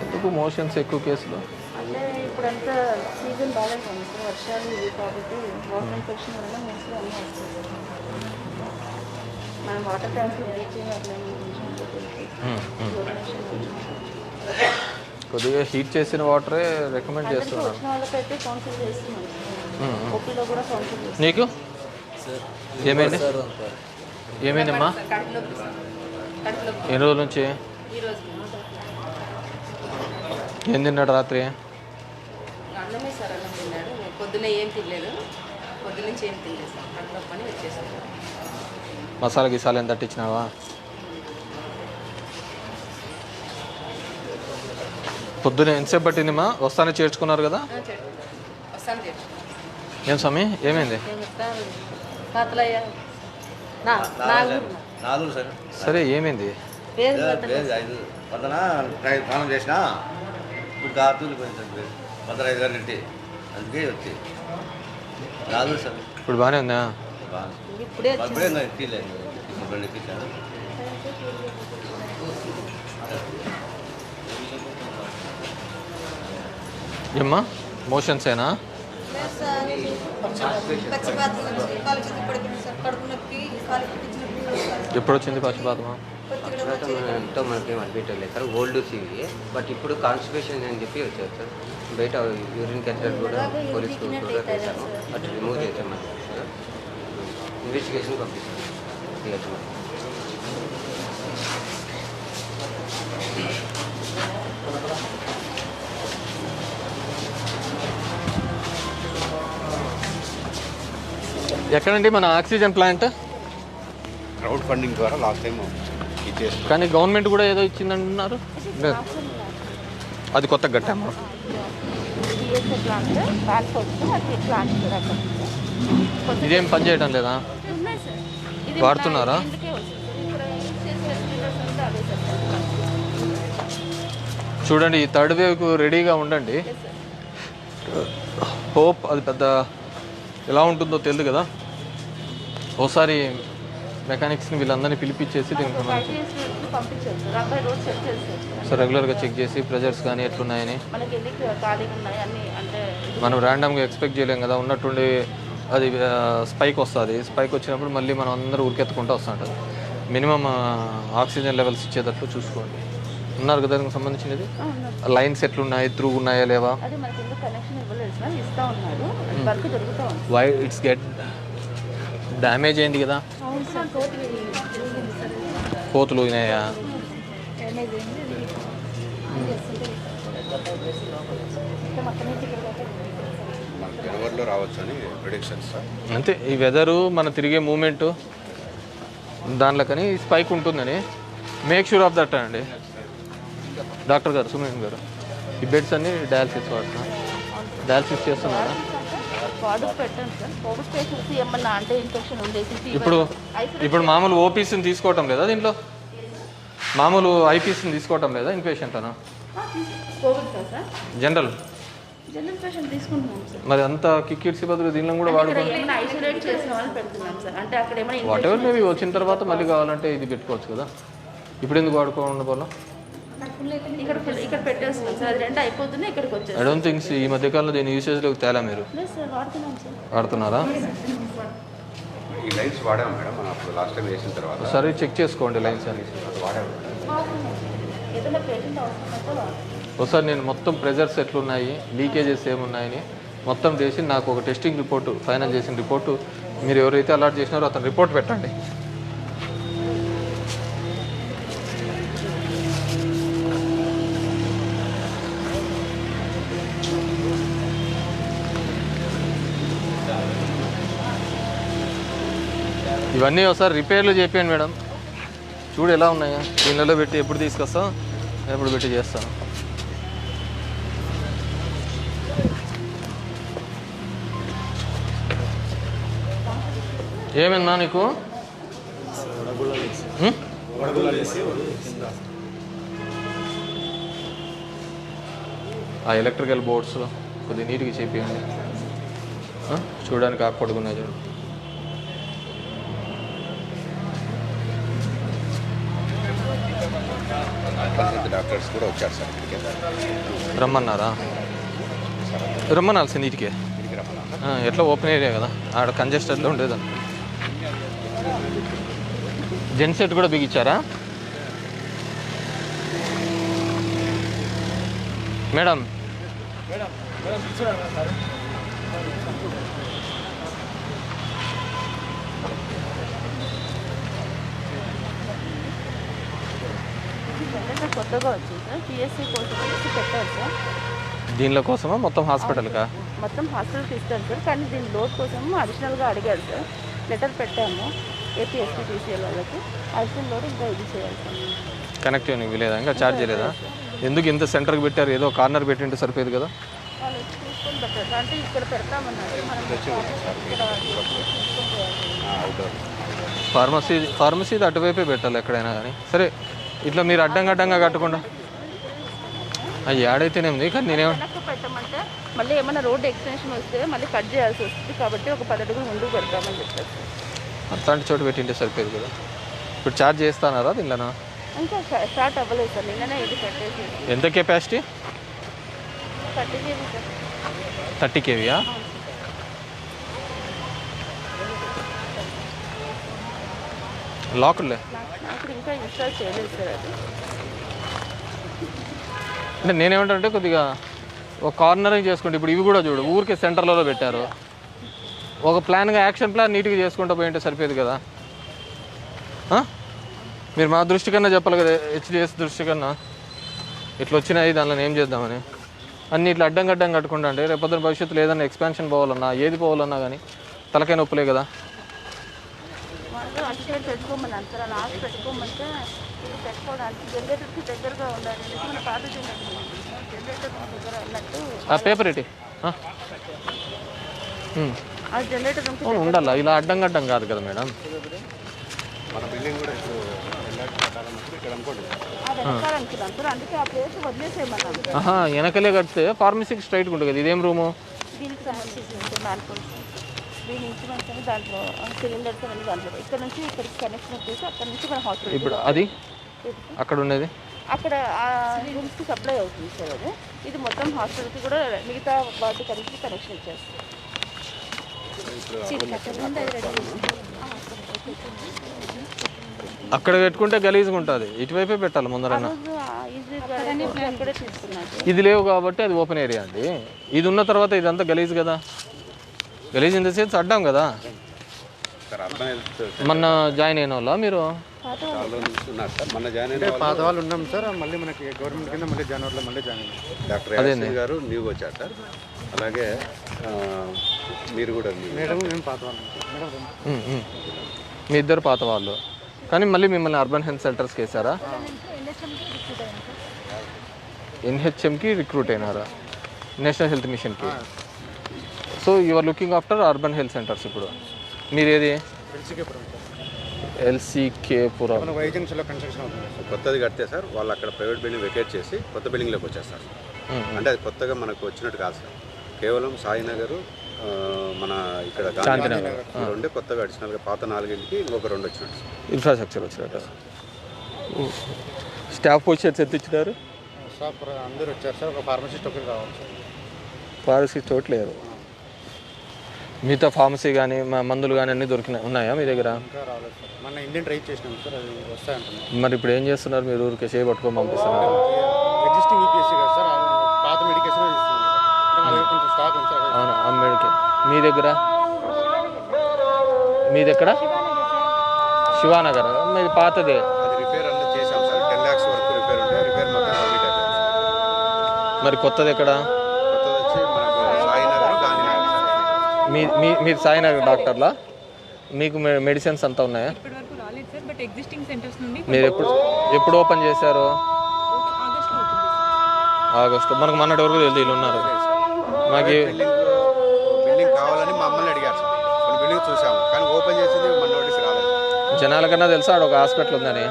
ఎందుకు మోషన్స్ ఎక్కువ కేసులు? అంటే ఇప్పుడంతా సీజన్ బాగాలేదు సార్, వర్షాలు ఇవి కాబట్టి వాటర్ ఇన్ఫెక్షన్ వల్ల మోస్ట్లీ అన్నీ వస్తుంది. మనం వాటర్ ట్యాంక్స్ బ్లీచింగ్ అట్లా కొద్దిగా హీట్ చేసిన వాటరే రికమెండ్ చేస్తున్నారు. వచ్చిన వాళ్ళకైతే కౌన్సిల్ చేస్తున్నాం. ఓపీలో కూడా కౌన్సిల్ చేస్తున్నాం. నీకు ఏమైంది? ఏమైందమ్మా? ఎన్ని రోజుల నుంచి? ఏం తిన్నాడు రాత్రి? అన్నమే సార్, అన్నం తిన్నాడు. పొద్దున్నే ఏం తినలేదు, పొద్దున్న నుంచి ఏం తినలేదు సార్. కడుపులో పని వచ్చేసాడు. మసాలా గిసాలు ఎంత తట్టించినావా? పొద్దున్న ఎంతసేపు పట్టిందిమా? వస్తానే చేర్చుకున్నారు కదా? వస్తాను చేర్చు. ఏం స్వామి, ఏమైంది? సరే, ఏమైంది? స్నానం చేసినా ఇప్పుడు కాతులు కొంచెం 15 గంటలు అందుకే వచ్చి రాదు సార్. ఇప్పుడు బాగానే ఉందా? ఇప్పుడే ఎక్కిలేదు. ఏమ్మా, మోషన్సేనా? ఎప్పుడు వచ్చింది పక్షపాతమా? ఎంతో మనకి అడ్మిట్ అవ్వలేదు సార్. ఓల్డ్ సివి, బట్ ఇప్పుడు కాన్స్టిపేషన్ అని చెప్పి వచ్చారు సార్. బయట యూరిన్ క్యాథెటర్ కూడా పోలీస్ కూడా చేశాము, బట్ రిమూవ్ చేసాం సార్. ఇన్వెస్టిగేషన్ పంపిస్తాం. ఎక్కడండి మన ఆక్సిజన్ ప్లాంట్? క్రౌడ్ ఫండింగ్ ద్వారా లాస్ట్ టైం ఇచ్చేస్తాం. కానీ గవర్నమెంట్ కూడా ఏదో ఇచ్చిందంటున్నారు. అది కొత్త గట్టమ్మా. ఇదేం పని చేయడం లేదా? వాడుతున్నారా? చూడండి, ఈ 3rd వేవ్కు రెడీగా ఉండండి. హోప్ అది పెద్ద ఎలా ఉంటుందో తెలియదు కదా. ఒకసారి మెకానిక్స్ని వీళ్ళందరినీ పిలిపించేసి దీనికి సో రెగ్యులర్గా చెక్ చేసి ప్రెజర్స్ కానీ ఎట్లున్నాయని. మనం ర్యాండమ్గా ఎక్స్పెక్ట్ చేయలేం కదా. ఉన్నట్టుండి అది స్పైక్ వస్తుంది. స్పైక్ వచ్చినప్పుడు మళ్ళీ మనం అందరూ ఉరికెత్తుకుంటూ వస్తుంటాం. మినిమం ఆక్సిజన్ లెవెల్స్ ఇచ్చేటట్లు చూసుకోండి. ఉన్నారు కదా దానికి సంబంధించినది? లైన్స్ ఎట్లున్నాయి, త్రూ ఉన్నాయా లేవా? వై ఇట్స్ గెట్ డ్యామేజ్ అయింది కదా. కోతులు అయినాయా? మన జనవరిలో రావచ్చు అని ప్రిడిక్షన్ సార్. అంతే, ఈ వెదరు మన తిరిగే మూమెంటు దాంట్లో కానీ స్పైక్ ఉంటుందని మేక్ షూర్ ఆఫ్ దట్ అండి. డాక్టర్ గారు, సుమేష్ గారు, ఈ బెడ్స్ అన్ని డయాలసిస్ వాడుతున్నారు. డయాలసిస్ చేస్తున్నారా? వార్డుకు పెట్టండి సార్. కోవిడ్ పేషెంట్స్ ఏమన్నా అంటే ఇన్ఫెక్షన్ ఉండేసి ఇప్పుడు మామూలు ఓపీసీని తీసుకోవటం లేదా దీంట్లో? మామూలు ఐపీసీని తీసుకోవటం లేదా ఇన్పేషెంట్ అన్న? కోవిడ్ సార్ జనరల్ పేషెంట్ తీసుకుంటున్నాం సార్. మరి అంత కిక్కిడ్సి బదులు దీనిలో కూడా వాడుకోండి. ఏమైనా ఐసోలేట్ చేసిన వాళ్ళని పెడుతున్నాం సార్. అంటే అక్కడ ఏమైనా వాట్ ఎవర్ మేబీ వచ్చిన తర్వాత మళ్ళీ కావాలంటే ఇది పెట్టుకోవచ్చు కదా. ఇప్పుడు ఎందుకు వాడుకోవడం వల్ల? ఇక్కడ పెట్టేస్తున్నాం సార్. అది 2 అయిపోతున్నాయి, ఇక్కడికి వచ్చేసి. ఐ డోంట్ థింక్స్ ఈ మధ్యకాలంలో దీని యూసేజ్లోకి తేలా మీరు సార్ వాడుతున్నాం సార్. వాడుతున్నారా? ఈ లైన్స్ వాడాము మేడం మనం అప్పుడు లాస్ట్ టైం వేసిన తర్వాత. ఒకసారి చెక్ చేసుకోండి లైన్స్ అని. వాడాము. ఏదైనా పేషెంట్ అవసరం ఒకసారి నేను మొత్తం ప్రెజర్స్ ఎట్లున్నాయి, లీకేజెస్ ఏమున్నాయని మొత్తం చేసి నాకు ఒక టెస్టింగ్ రిపోర్టు, ఫైనల్ చేసిన రిపోర్టు మీరు ఎవరైతే అలాట్ చేసినారో అతను రిపోర్ట్ పెట్టండి. ఇవన్నీ ఒకసారి రిపేర్లు చేయండి మేడం. చూడు ఎలా ఉన్నాయా, దీనిలో పెట్టి ఎప్పుడు తీసుకొస్తాం, ఎప్పుడు పెట్టి చేస్తాను. ఏమన్నా నీకు ఆ ఎలక్ట్రికల్ బోర్డ్స్ కొద్దిగా నీట్గా చేపియండి. చూడడానికి ఆకుపడుకున్నాయి చూడు. డాక్టర్స్ కూడా వచ్చారు సార్ ఇక్కడికి. రమ్మన్నారా? రమ్మనాల్సింది ఇటుకే. ఎట్లా ఓపెన్ ఏరియా కదా, ఆడ కంజెస్టెడ్లో ఉండేదాన్ని. జెన్ సెట్ కూడా బిగించారా మేడం? కొత్తగా వచ్చింది సార్. పిఎస్సి కోసం పెట్టారు సార్. దీనిలో కోసమా మొత్తం హాస్పిటల్కా? మొత్తం హాస్పిటల్కి ఇస్తారు సార్. కానీ దీని లోడ్ కోసం అడిషనల్గా అడిగారు సార్. లెటర్ పెట్టాము ఏపీఎస్పీటీసీఎల్ వాళ్ళకి. అడిషనల్ లోడ్ ఇంకా ఇది చేయాలి సార్. కనెక్ట్ ఇవ్వలేదా? ఇంకా ఛార్జ్ చేయలేదా? ఎందుకు ఇంత సెంటర్కి పెట్టారు? ఏదో కార్నర్ పెట్టింటే సరిపోయేది కదా. వాళ్ళు చూసుకొని పెట్టారు అంటే ఇక్కడ పెడతామన్నారు. ఫార్మసీది అటువైపే పెట్టాలి ఎక్కడైనా కానీ. సరే, ఇట్లా మీరు అడ్డంగా కట్టకుండా అది ఏడైతేనేమి. కానీ నేనేమో పెట్టమంటే మళ్ళీ ఏమైనా రోడ్ ఎక్స్టెన్షన్ వస్తే మళ్ళీ కట్ చేయాల్సి వస్తుంది కాబట్టి ఒక 10 అడుగులు ముందుకు పెడతామని చెప్పారు. అట్లాంటి చోటు పెట్టింటే సరిపోయేది కదా. ఇప్పుడు ఛార్జ్ చేస్తానారా దీనిలోనా? ఇంకా స్టార్ట్ అవ్వలేదు సార్. నిన్ననే ఇది పెట్టేసి. ఎంత కెపాసిటీ? 30 KV sir. 30 కేవీయా? లాక్డ్లే నాకు ఇంకా ఇన్స్టాల్ చేయలేదు సార్. అది అంటే నేనేమంటే కొద్దిగా ఒక కార్నరింగ్ చేసుకుంటే, ఇప్పుడు ఇవి కూడా చూడు ఊరికే సెంటర్లో పెట్టారు. ఒక ప్లాన్గా యాక్షన్ ప్లాన్ నీట్గా చేసుకుంటూ పోయింటే సరిపోయేది కదా. మీరు మా దృష్టి కన్నా చెప్పాలి కదా, హెచ్డిఎస్ దృష్టి కన్నా. ఇట్లా వచ్చినాయి దానిలో ఏం చేద్దామని అన్ని ఇట్లా అడ్డం కట్టుకుంటా అంటే రేపొద్దున భవిష్యత్తులో ఏదన్నా ఎక్స్పాన్షన్ పోవాలన్నా ఏది పోవాలన్నా కానీ తలకాయ నొప్పులే కదా. పెట్టుకోమని అంటారా? నాకు పెట్టుకోమంటే ఇది పెట్టుకోవడానికి జనరేటర్కి దగ్గరగా ఉండాలి. మన పాత జనరేటర్ దగ్గర ఉన్నట్టు ఆ పేపర్ ఏంటి ఆ జనరేటర్ ఉండాలా? ఇలా అడ్డం కాదు కదా మేడం. మన బిల్డింగ్ కూడా ఇప్పుడు ఇక్కడ అనుకోండి. అందుకే ఆ ప్లేస్ వదిలేసేయమన్నాను. వెనకలే కడితే ఫార్మసీకి స్ట్రైట్గా ఉంటుంది కదా. ఇదేం రూము? దీనికి సంబంధించి దాంట్లో దీని ఇన్స్ట్రుమెంట్స్ అని దాంట్లో సిలిండర్స్ అని దాంట్లో ఇక్కడ నుంచి ఇక్కడికి కనెక్షన్ వచ్చేసి అక్కడ నుంచి మన హాస్పిటల్. ఇప్పుడు అది అక్కడ ఉండేది అక్కడ రూమ్స్కి సప్లై అవుతుంది సార్. అది ఇది మొత్తం హాస్పిటల్కి కూడా మిగతా వాటి కలిసి కనెక్షన్ ఇచ్చేస్తుంది. అక్కడ పెట్టుకుంటే గలీజ్గా ఉంటుంది. ఇటువైపే పెట్టాలి ముందరన్నా. ఇది లేవు కాబట్టి అది ఓపెన్ ఏరియా అండి. ఇది ఉన్న తర్వాత ఇదంతా గలీజ్ కదా. గలీజ్ ఇన్ ద సెన్స్ అడ్డాం కదా. మొన్న జాయిన్ అయిన వాళ్ళ మీరు? చాలా రోజుల నుంచి ఉన్నారు సార్. మొన్న జాయిన్ అంటే అయిన పాత వాళ్ళు ఉన్నాం సార్, మళ్ళీ మనకి గవర్నమెంట్ కింద మళ్ళీ జనవరిలో మళ్ళీ జాయిన్ అయ్యాం. డాక్టర్ యాసిన్ గారు న్యూగా వచ్చారు సార్. అలాగే మీరు కూడా మేడం మేము పాత వాళ్ళు. మీ ఇద్దరు పాత వాళ్ళు, కానీ మళ్ళీ మిమ్మల్ని అర్బన్ హెల్త్ సెంటర్స్కి వేసారా? ఎన్హెచ్ఎంకి రిక్రూట్ అయినారా? నేషనల్ హెల్త్ మిషన్కి. So you are looking after urban health centres. ఇప్పుడు మీరేది? ఎల్సీకేపురం. కొత్తది కడితే సార్ వాళ్ళు అక్కడ ప్రైవేట్ బిల్డింగ్ వెకేట్ చేసి కొత్త బిల్డింగ్లోకి వచ్చేస్తారు. అంటే అది కొత్తగా మనకు వచ్చినట్టు కాదు సార్. కేవలం సాయినగర్, మన ఇక్కడ గాంధీనగర్ రెండే కొత్తగా అడిషనల్గా పాత 4 ఇంకొక 2 వచ్చినట్టు సార్. ఇన్ఫ్రాస్ట్రక్చర్ వచ్చినట్టు. స్టాఫ్ పొజిషన్స్ ఎంత ఇచ్చినారు? స్టాఫ్ అందరూ వచ్చారు సార్. ఒక ఫార్మసిస్ట్ ఒకటి రావాలి సార్. ఫార్మసిస్ట్ ఒకటి లేరు. మిగతా ఫార్మసీ కానీ మందులు కానీ అన్నీ ఉన్నాయా మీ దగ్గర? ఇంకా రాలేదు సార్. మన ఇండియన్ ట్రై చేసినాం సార్, అది వస్తాయంటున్నాం. మరి ఇప్పుడు ఏం చేస్తున్నారు మీరు? ఊరికే చేయబట్టుకొని పంపిస్తున్నారు? ఎగ్జిస్టింగ్ యూపీఎస్సీ కదా సార్, పాత మెడికేషన్ ఇస్తున్నాం సార్. అంటే మన దగ్గర కొంచెం స్టాక్ ఉంది సార్. అవునా? ఆ మెడికేషన్ మీ దగ్గర? మీది ఎక్కడ? శివానగర్. మీది పాతదే. అది రిపేర్ అంతా చేసాం సార్. 10 lakhs వరకు రిపేర్ ఉంటే రిపేర్ మొత్తం కంప్లీట్ అయిపోయింది. మరి కొత్తది ఎక్కడ? కొత్తది వచ్చి మనకు సాయినగర్, గాంధీనగర్. మీరు సాయినగర్ డాక్టర్లా? మీకు మెడిసిన్స్ అంతా ఉన్నాయా? ఇప్పటివరకు రాలేదు సార్, బట్ ఎగ్జిస్టింగ్ సెంటర్స్ నుండి. మీరు ఎప్పుడు ఓపెన్ చేశారు? ఆగస్టు. మనకు మొన్నటి వరకు తెలియదు వీళ్ళు ఉన్నారు. మాకు బిల్డింగ్ కావాలని మమ్మల్ని అడిగారు సార్. కొన్ని బిల్డింగ్ చూసాము కానీ ఓపెన్ చేసింది మన నోటీస్ రాలేదు. జనాల కన్నా తెలుసా ఆడ ఒక హాస్పిటల్ ఉందని?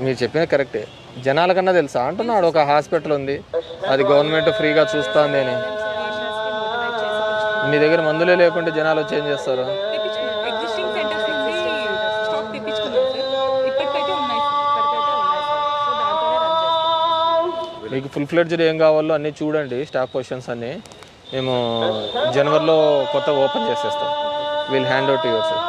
మీరు చెప్పిన కరెక్టే. జనాల కన్నా తెలుసా అంటున్నాడు ఒక హాస్పిటల్ ఉంది, అది గవర్నమెంట్ ఫ్రీగా చూస్తుంది అని. మీ దగ్గర మందులే లేకుంటే జనాలు వచ్చి ఏం చేస్తారు? ఎగ్జిస్టింగ్ సెంటర్స్ నుండి స్టాక్ తెప్పించుకున్నాం సార్. ఇప్పటికైతే ఉన్నాయి సార్. మీకు ఫుల్ ఫ్లెడ్జ్డ్ ఏం కావాలో అన్నీ చూడండి. స్టాఫ్ పొజిషన్స్ అన్నీ మేము జనవరిలో కొత్త ఓపెన్ చేసేస్తాం. Will hand out your sir.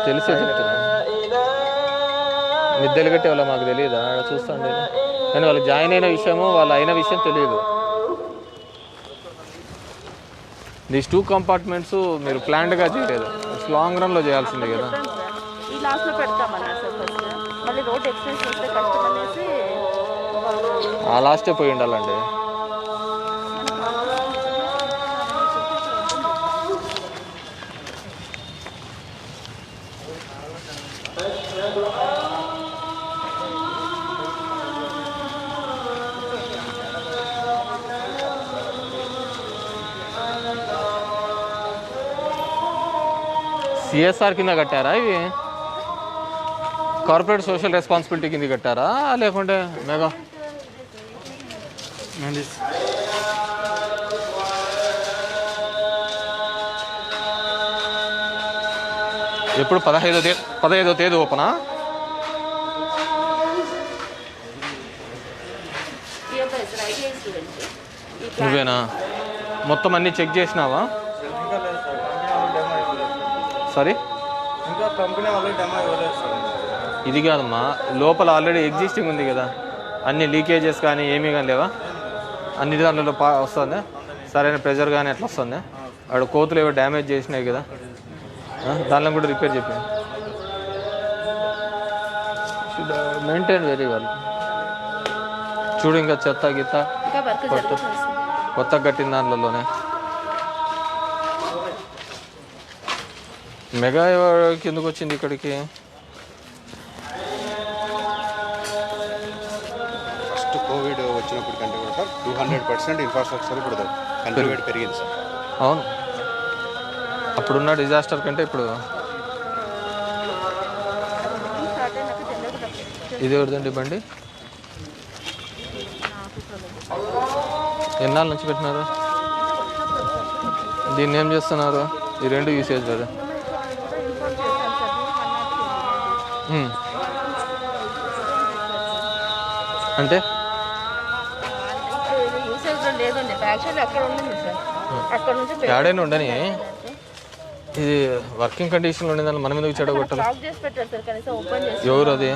తెలిసే చెప్తున్నా. నిద్దలు కట్టే వాళ్ళ మాకు తెలియదా? చూస్తాండి. కానీ వాళ్ళు జాయిన్ అయిన విషయము, వాళ్ళు అయిన విషయం తెలియదు. దీస్ 2 compartments మీరు ప్లాన్డ్గా చేయలేదు. లాంగ్ రన్లో చేయాల్సిందే కదా. ఈ లాస్ట్లో పెడతామన్నారు సార్ ఫస్ట్. మళ్ళీ రోడ్ ఎక్స్టెన్స్ వస్తే కష్టం అనేసి ఆ లాస్టే పోయి ఉండాలండి. సిఎస్ఆర్ కింద కట్టారా ఇవి? కార్పొరేట్ సోషల్ రెస్పాన్సిబిలిటీ కింద కట్టారా లేకుంటే మెగా? ఎప్పుడు 15వ తేదీ ఓపెనా? నువ్వేనా? మొత్తం అన్నీ చెక్ చేసినావా? సారీ, ఇంకా కంపెనీ వాళ్ళకి డెమో ఇవ్వలేదు సార్. ఇది కాదమ్మా, లోపల ఆల్రెడీ ఎగ్జిస్టింగ్ ఉంది కదా, అన్ని లీకేజెస్ కానీ ఏమీ కానీ లేవా? అన్ని దాంట్లో వస్తుందా? సరైన ప్రెజర్ కానీ ఎట్లా వస్తుందా? అక్కడ కోతులు ఏవో డ్యామేజ్ చేసినాయి కదా, దానిలో కూడా రిపేర్ చెప్పాను. Should maintain very well. చూడు ఇంకా చెత్త గీత కొత్త కట్టిన దాంట్లోనే. మెగా ఎందుకు వచ్చింది ఇక్కడికి? ఫస్ట్ కోవిడ్ వచ్చినప్పుడు కంటే కూడా సార్ 200% ఇన్ఫ్రాస్ట్రక్చర్ ఇప్పుడు కంట్రీ వైడ్ పెరిగింది సార్. అవును, అప్పుడున్న డిజాస్టర్ కంటే ఇప్పుడు. ఇది ఎవరిదండి బండి? ఎన్నాళ్ళ నుంచి పెట్టినారు? దీన్ని ఏం చేస్తున్నారు? ఈ 2 యూసేజ్ కదా. అంటే ఏడైనా ఉండని, ఇది వర్కింగ్ కండిషన్లో ఉండేదాన్ని మనం ఎందుకు చెడగొట్టాలి? ఎవరు అది?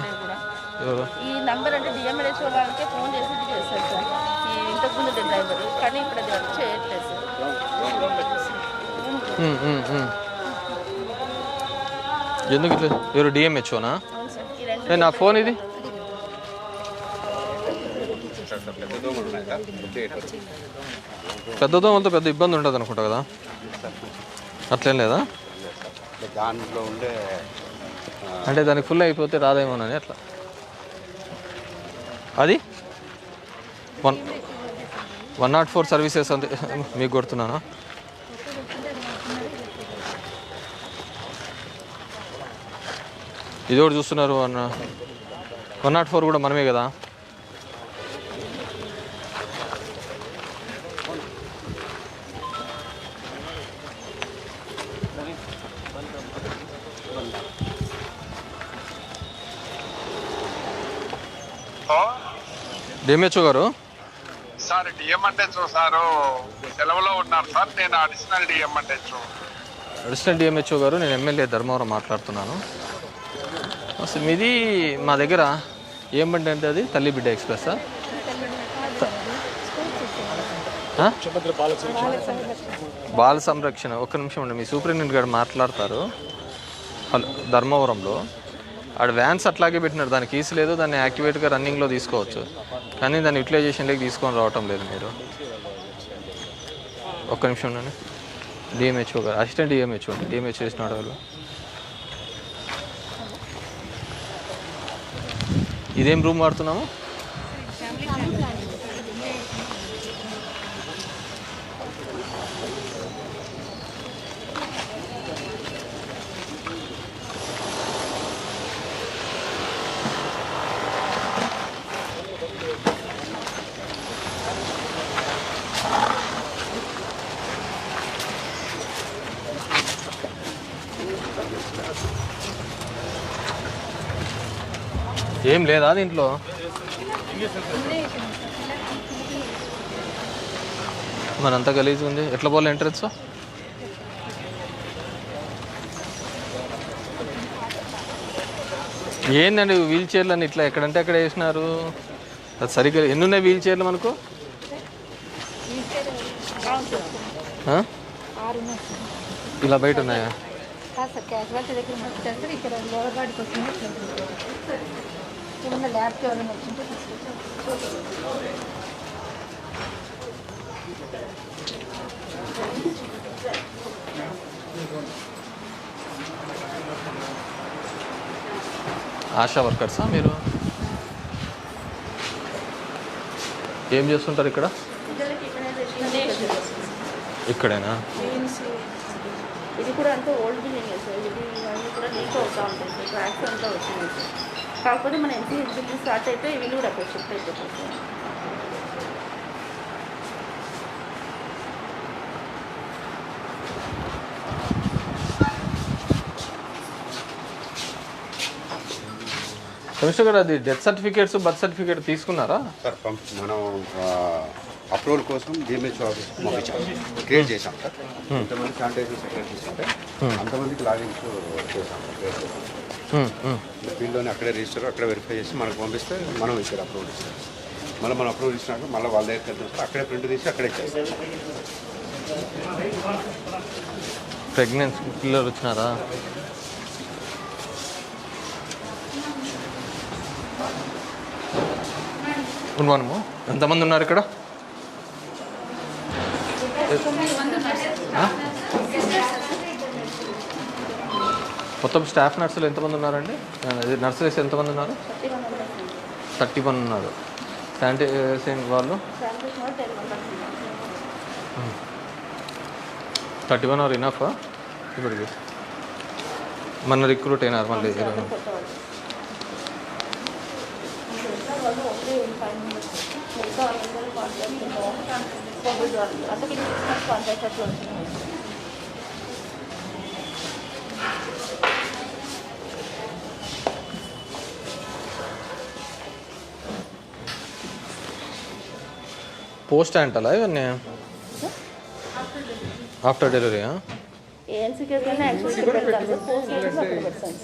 ఎవరు? ఈ నంబర్ అంటే డిఎంఎల్హెచ్ఓ వాళ్ళకే ఫోన్ చేసి చేస్తారు సార్. ఈ ఇంతకుముందు డ్రైవర్, కానీ ఇప్పుడు అది వర్క్ చేయట్లేదు సార్. ఎందుకు ఇట్లా? ఎవరు డిఎంహెచ్ఓనా? అవును సార్. ఈ రెండు నా ఫోన్ ఇది పెద్ద దోమలతో పెద్ద ఇబ్బంది ఉంటుంది అనుకుంటా కదా, అట్లేం లేదా? దాంట్లో ఉండే అంటే దానికి ఫుల్ అయిపోతే రాదేమోనని అట్లా. అది 104 సర్వీసెస్ అంతే మీకు కొడుతున్నానా? ఇది కూడా చూస్తున్నారు 104 కూడా మనమే కదా. డిఎంహెచ్ఓ గారు సార్ డిఎంఎన్హెచ్ఓ సారు సెలవులో ఉన్నారు సార్. నేను అడిషనల్ డిఎంఎన్హెచ్ఓ. అడిషనల్ డిఎంహెచ్ఓ గారు, నేను ఎమ్మెల్యే ధర్మవరం మాట్లాడుతున్నాను. అసలు మీది మా దగ్గర ఏం బండి అంటే అది తల్లి బిడ్డ ఎక్స్ప్రెస్సా? బాల సంరక్షణ. ఒక్క నిమిషం అండి, మీ సూపరింటెండెంట్ గారు మాట్లాడతారు. ధర్మవరంలో ఆడ వ్యాన్స్ అట్లాగే పెట్టినారు, దానికి కీస్ లేదు, దాన్ని యాక్టివేట్గా రన్నింగ్లో తీసుకోవచ్చు, కానీ దాన్ని యూటిలైజేషన్లోకి తీసుకొని రావటం లేదు మీరు. ఒక్క నిమిషం ఉండండి. డిఎంహెచ్ఓ గారు, అసిస్టెంట్ డిఎంహెచ్ఓ అండి, డిఎంహెచ్ఓ చేసిన వాళ్ళు. ఇదేం రూమ్ వాడుతున్నాము? ఏం లేదా దీంట్లో? మనంతా గలీజ్ ఉంది, ఎట్లా పోలే ఎంట్రెన్స్? ఏందండి వీల్ చైర్లు అని ఇట్లా ఎక్కడంటే అక్కడ వేసినారు, అది సరిగ్గా. ఎన్ని ఉన్నాయి వీల్ చైర్లు మనకు? ఇలా బయట ఉన్నాయా? ఆశా వర్కర్సా మీరు? ఏం చేస్తుంటారు ఇక్కడ? ఇక్కడేనా? ఇది కూడా అంతా ఓల్డ్ బిల్డింగ్ సార్. ఇది ఇవన్నీ కూడా లీక్ అవుతూ ఉంటాయి సార్, ట్రాక్స్ అంతా వచ్చినాయి సార్. కాకపోతే మన ఎన్సీహెచ్బిల్లి స్టార్ట్ అయితే వీళ్ళు కూడా అక్కడ షిఫ్ట్ అయిపోతాయి సార్. కమిషనర్ గారు, అది డెత్ సర్టిఫికేట్స్ బర్త్ సర్టిఫికేట్ తీసుకున్నారా సార్? మనం అప్రూవల్ కోసం డిఎంహెచ్ఓ ఆఫీస్ పంపించాం, క్రియేట్ చేశాం సార్. ఎంతమంది శానిటైజర్ సెక్రటరీస్ ఉంటే అంతమందికి లాగిన్స్ చేశాం. ఫీల్డ్లోనే అక్కడే రిజిస్టర్, అక్కడే వెరిఫై చేసి మనకు పంపిస్తే మనం ఇక్కడ అప్రూవల్ ఇస్తాం. మళ్ళీ మనం అప్రూవల్ ఇచ్చినాక మళ్ళీ వాళ్ళ దగ్గరికి వెళ్తే అక్కడే ప్రింట్ తీసి అక్కడే చేస్తాం. ప్రెగ్నెన్సీ పిల్లలు వచ్చినారా? మనము ఎంతమంది ఉన్నారు ఇక్కడ? మొత్తం స్టాఫ్ నర్సులు ఎంతమంది ఉన్నారండి? నర్సులు ఎంతమంది ఉన్నారు? 31 ఉన్నారు. శానిటైజేషన్ వాళ్ళు 31 ఆర్ ఇనఫ్ ఇప్పటికి? మన రిక్రూట్ అయినారు మళ్ళీ? పోస్ట్ అంటారా ఇవన్నీ? ఆఫ్టర్ డెలివరీ ఏఎన్సీ కేసులోనే యాక్చువల్లీ పెడతాను సార్, పోస్ట్ కేసులో అక్కడ పెడతాను.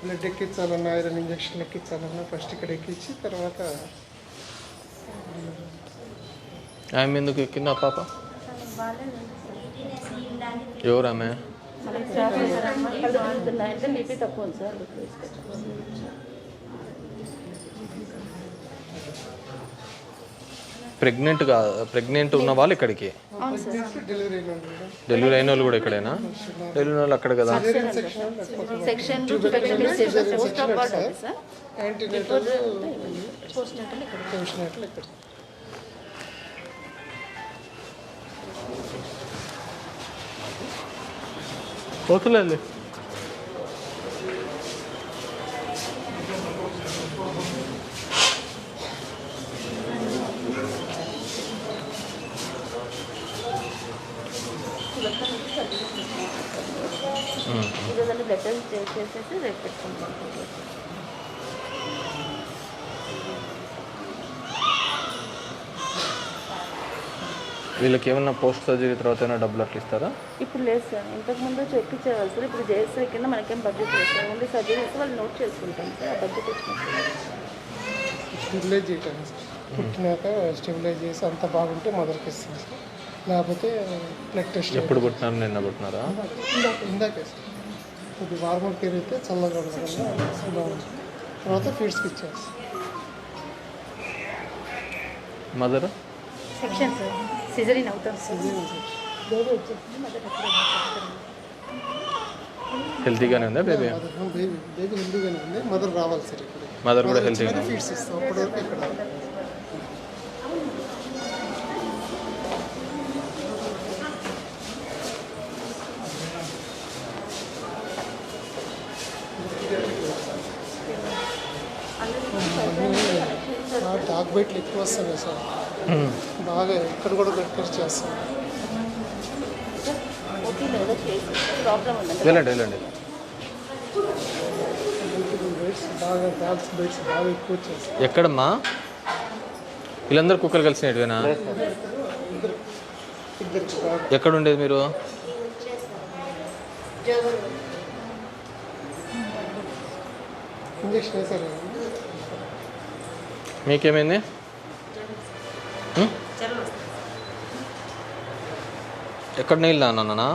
బ్లడ్ ఎక్కించాలన్నా ఐరన్ ఇంజక్షన్ ఎక్కించాలన్నా ఫస్ట్ ఇక్కడ ఎక్కించి తర్వాత ఆమె ఎందుకు ఎక్కిందా పాప? ఎవరు ఆమె? అంటే బీపీ తక్కువ ఉంది సార్. ప్రెగ్నెంట్ ఉన్న వాళ్ళు ఇక్కడికి, డెలివరీ అయిన వాళ్ళు కూడా ఇక్కడేనా? డెలివరీ వాళ్ళు అక్కడ కదా. సెక్షన్ పోస్ట్ ఆఫ్ బర్త్ ఉంది సార్. పోస్ట్నేటల్ ఇక్కడ పోతులేదు. ఈరోజు బ్లడ్ టెస్ట్ చేసేసి రేపు పెట్టుకుంటాం. వీళ్ళకి ఏమన్నా పోస్ట్ సర్జరీ తర్వాత ఏమైనా డబ్బులు అట్లా ఇస్తారా? ఇప్పుడు లేదు సార్, ఇంతకుముందు చెప్పించేవాళ్ళు సార్. ఇప్పుడు జేఎస్ఐ కింద మనకేం బడ్జెట్ లేదు సార్. ఓన్లీ సర్జరీ ఇస్తే వాళ్ళు నోట్ చేసుకుంటాం సార్. ఆ బడ్జెట్ ఇచ్చినప్పుడు స్టెబిలైజ్ చేయటం సార్. పుట్టినాక స్టెబిలైజ్ చేసి అంత బాగుంటే మొదలుకి ఇస్తాం సార్. లేకపోతే బ్లడ్ టెస్ట్. ఎప్పుడు పుట్టినారు? నిన్న పుట్టినారా? ఇందాకే సార్. కొద్ది వార్మల్ పెరిగితే చల్లగా ఉండడం బాగుంటుంది. తర్వాత ఫీడ్స్కి ఇచ్చారు. మదర్ సెక్షన్ సార్, సిజరీన్ అవుతాం సార్. బేబీ వచ్చేసింది. మదర్ హెల్తీగానే ఉందా బేబీ? బేబీ హెల్తీగానే ఉంది. మదర్ రావాలి సార్ ఇక్కడ. మదర్ కూడా హెల్తీగా ఫీడ్స్ ఇస్తాం. అప్పటివరకు ఇక్కడ డాగ్ బైట్లు ఎక్కువ వస్తున్నాయి సార్. బాగా ఇక్కడ కూడా బ్లడ్ టెస్ట్ చేస్తాం. వెళ్ళండి వెళ్ళండి. బాగా డాగ్స్ బైట్స్ బాగా ఎక్కువ వచ్చేస్తాయి. ఎక్కడమ్మా? వీళ్ళందరూ కుక్కలు కలిసినట్టువేనా? ఎక్కడ ఉండేది మీరు? ఇంజక్షన్ వేసారు. మీకేమైంది? ఎక్కడ నీళ్ళు తాగినా?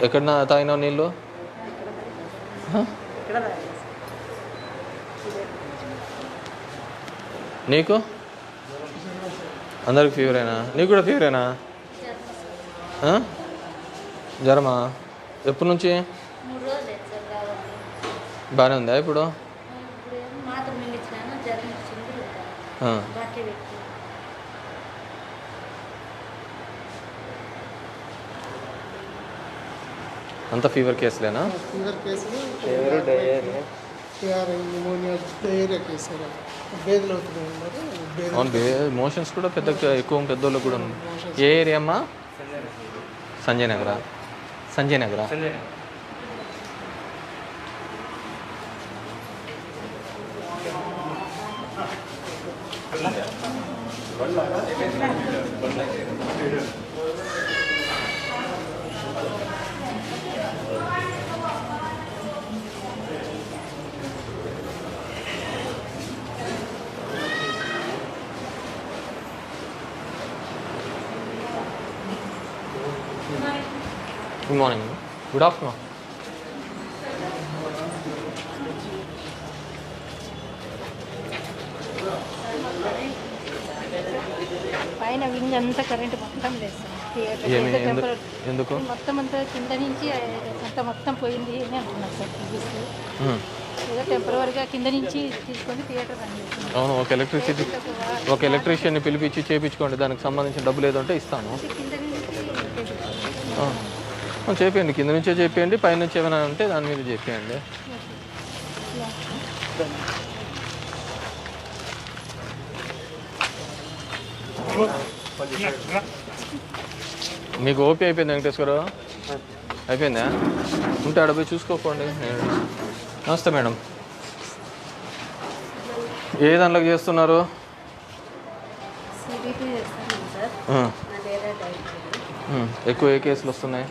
ఎక్కడ తాగినావు నీళ్ళు? నీకు? అందరికి ఫీవరేనా? నీకు కూడా ఫీవరేనా? జ్వరమా? ఎప్పటి నుంచి? బాగానే ఉందా ఇప్పుడు? అంత ఫీవర్ కేసులేనా? ఫీవర్ కేసులు, న్యూమోనియా, డయేరియా కేసులు బేదలు అవుతున్నాయి. అవును, మోషన్స్ కూడా ఎక్కువ పెద్దోళ్ళకి కూడా ఉంది. ఏ ఏరియా అమ్మా? సంజయ్ నగరా? సంజయ్ నగరా? Good morning. Good afternoon. పైన వింగ్ అంతా కరెంట్ మొత్తం లేదు సార్. ఎందుకు? మొత్తం అంతా కింద నుంచి అంతా మొత్తం పోయింది అని అంటున్నారు సార్. టీవీస్ ఏదో టెంపరీగా కింద నుంచి తీసుకొని థియేటర్ రన్ చేస్తున్నారు. అవును, ఒక ఎలక్ట్రీషియన్ని పిలిపించి చేయించుకోండి. దానికి సంబంధించిన డబ్బులు ఏదంటే ఇస్తాను. చేయండి, కింద నుంచే చేయండి. పైనుంచి ఏమైనా ఉంటే దాని మీద చేయండి. మీకు ఓపీ అయిపోయింది వెంకటేశ్వరరావు? అయిపోయిందా? ఉంటే ఆడ పోయి చూసుకోకండి. నమస్తే మేడం. ఏ దాంట్లోకి చేస్తున్నారు? ఎక్కువ ఏ కేసులు వస్తున్నాయి?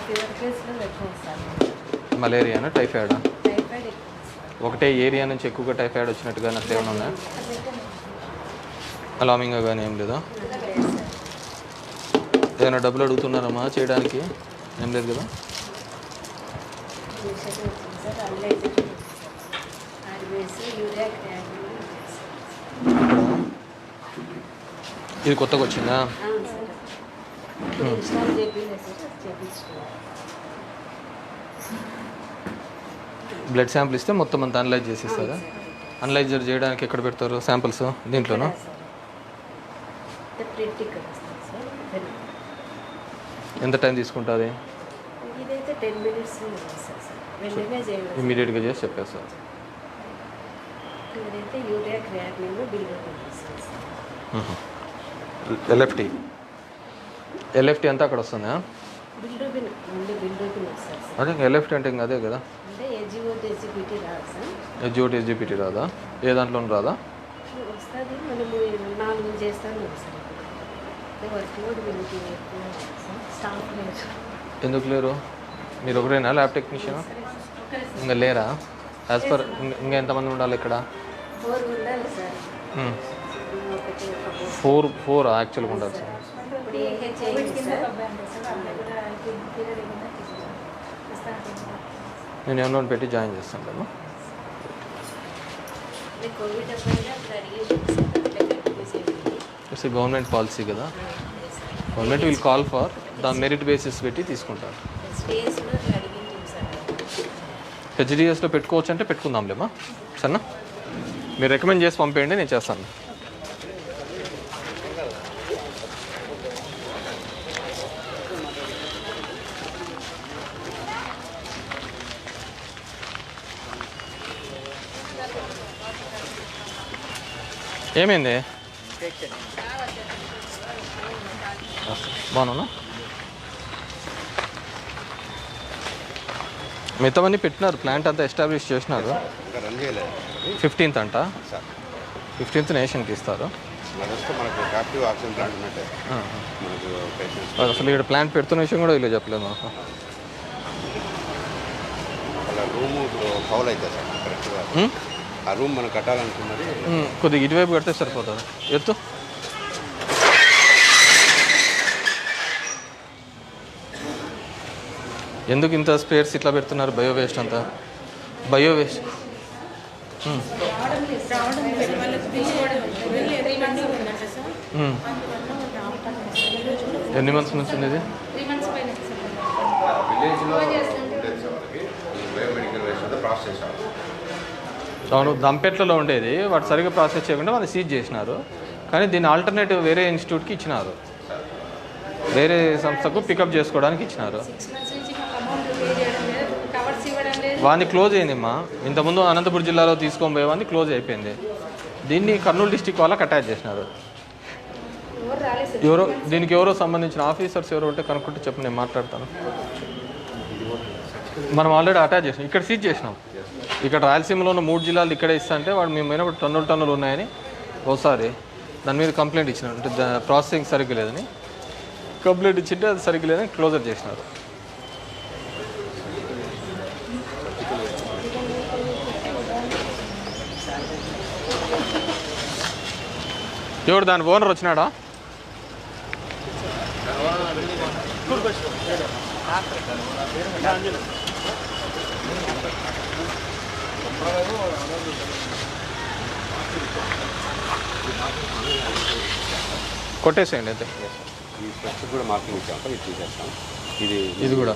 ఫీవర్ కేసులు ఎక్కువ సార్. మలేరియానా టైఫాయిడా? టైఫాయిడ్ ఎక్కువ. ఒకటే ఏరియా నుంచి ఎక్కువగా టైఫాయిడ్ వచ్చినట్టుగా అట్లా ఏమైనా ఉన్నాయా? అలామింగ్ కానీ ఏం లేదా? ఏమైనా డబ్బులు అడుగుతున్నారమ్మా చేయడానికి? ఏం లేదు కదా? ఇది కొత్తగా వచ్చిందా? బ్లడ్ శాంపుల్ ఇస్తే మొత్తం అంతా అనలైజ్ చేసిస్తుందా? అనలైజర్ చేయడానికి ఎక్కడ పెడతారు శాంపిల్స్? దీంట్లోనా? ఎంత టైం తీసుకుంటుంది? ఇమీడియట్గా చేసి చెప్పేస్తారు. ఎల్ఎఫ్టీ అంతా అక్కడ వస్తుందా? అదే ఎల్ఎఫ్టీ అంటే ఇంకా అదే కదా. ఎస్జిఓటి ఎస్జిపిటీ రాదా? ఏ దాంట్లోనూ రాదా? ఎందుకు లేరు? మీరు ఒకరేనా ల్యాబ్ టెక్నీషియన్? ఇంకా లేరా? యాజ్ పర్ ఇంకా ఎంతమంది ఉండాలి ఇక్కడ? 4 యాక్చువల్గా ఉండాలి సార్. నేను ఏమన్నా పెట్టి జాయిన్ చేస్తాను కదా. ఇట్స్ గవర్నమెంట్ పాలసీ కదా. Government will call for the merit basis పెట్టి తీసుకుంటారు. హెచ్డిఎస్లో పెట్టుకోవచ్చు అంటే పెట్టుకుందాంలేమా. సరేనా? మీరు రికమెండ్ చేసి పంపేయండి, నేను చేస్తాను. ఏమైంది? బాగున్నా? మిగతావన్నీ పెట్టినారు, ప్లాంట్ అంతా ఎస్టాబ్లిష్ చేసినారు. 15th అంట. 15th నేషన్కి ఇస్తారు. అసలు ఇక్కడ ప్లాంట్ పెడుతున్న విషయం కూడా ఇలా చెప్పలేదు మాకు. ఆ రూమ్ మనం కట్టాలనుకున్నది కొద్దిగా ఇటువైపు కడితే సరిపోతుంది. ఎత్తు. ఎందుకు ఇంత స్పేర్స్ ఇట్లా పెడుతున్నారు? బయో వేస్ట్ అంతా. బయో వేస్ట్ ఎన్ని మంత్స్ నుంచి ఉంది ఇది? అవును, దంపేట్లలో ఉండేది. వాటి సరిగ్గా ప్రాసెస్ చేయకుండా వాళ్ళు సీజ్ చేసినారు. కానీ దీన్ని ఆల్టర్నేటివ్ వేరే ఇన్స్టిట్యూట్కి ఇచ్చినారు, వేరే సంస్థకు పికప్ చేసుకోవడానికి ఇచ్చినారు. వాడిని క్లోజ్ అయిందిమ్మా. ఇంతకుముందు అనంతపురం జిల్లాలో తీసుకొని పోయేవాడిని క్లోజ్ అయిపోయింది. దీన్ని కర్నూలు డిస్టిక్ వాళ్ళకి అటాచ్ చేసినారు. ఎవరో దీనికి ఎవరో సంబంధించిన ఆఫీసర్స్ ఎవరో ఉంటే కనుక్కుంటే చెప్పు, నేను మాట్లాడతాను. మనం ఆల్రెడీ అటాచ్ చేసినాం, ఇక్కడ సీజ్ చేసినాం. ఇక్కడ రాయలసీమలో ఉన్న 3 జిల్లాలు ఇక్కడే ఇస్తా అంటే వాడు మేము అయినప్పుడు టన్నులు ఉన్నాయని ఒకసారి దాని మీద కంప్లైంట్ ఇచ్చినారు. అంటే ప్రాసెసింగ్ సరిగ్గా లేదని కంప్లైంట్ ఇచ్చింటే అది సరిగ్గా లేదని క్లోజర్ చేసినారు. ఎవడు దాని ఓనర్ వచ్చినాడా? కొట్టేసేయండి అయితే. ఈ స్పెక్స్ కూడా మార్కింగ్ ఇచ్చాం, ఇది తీసేస్తాం. ఇది కూడా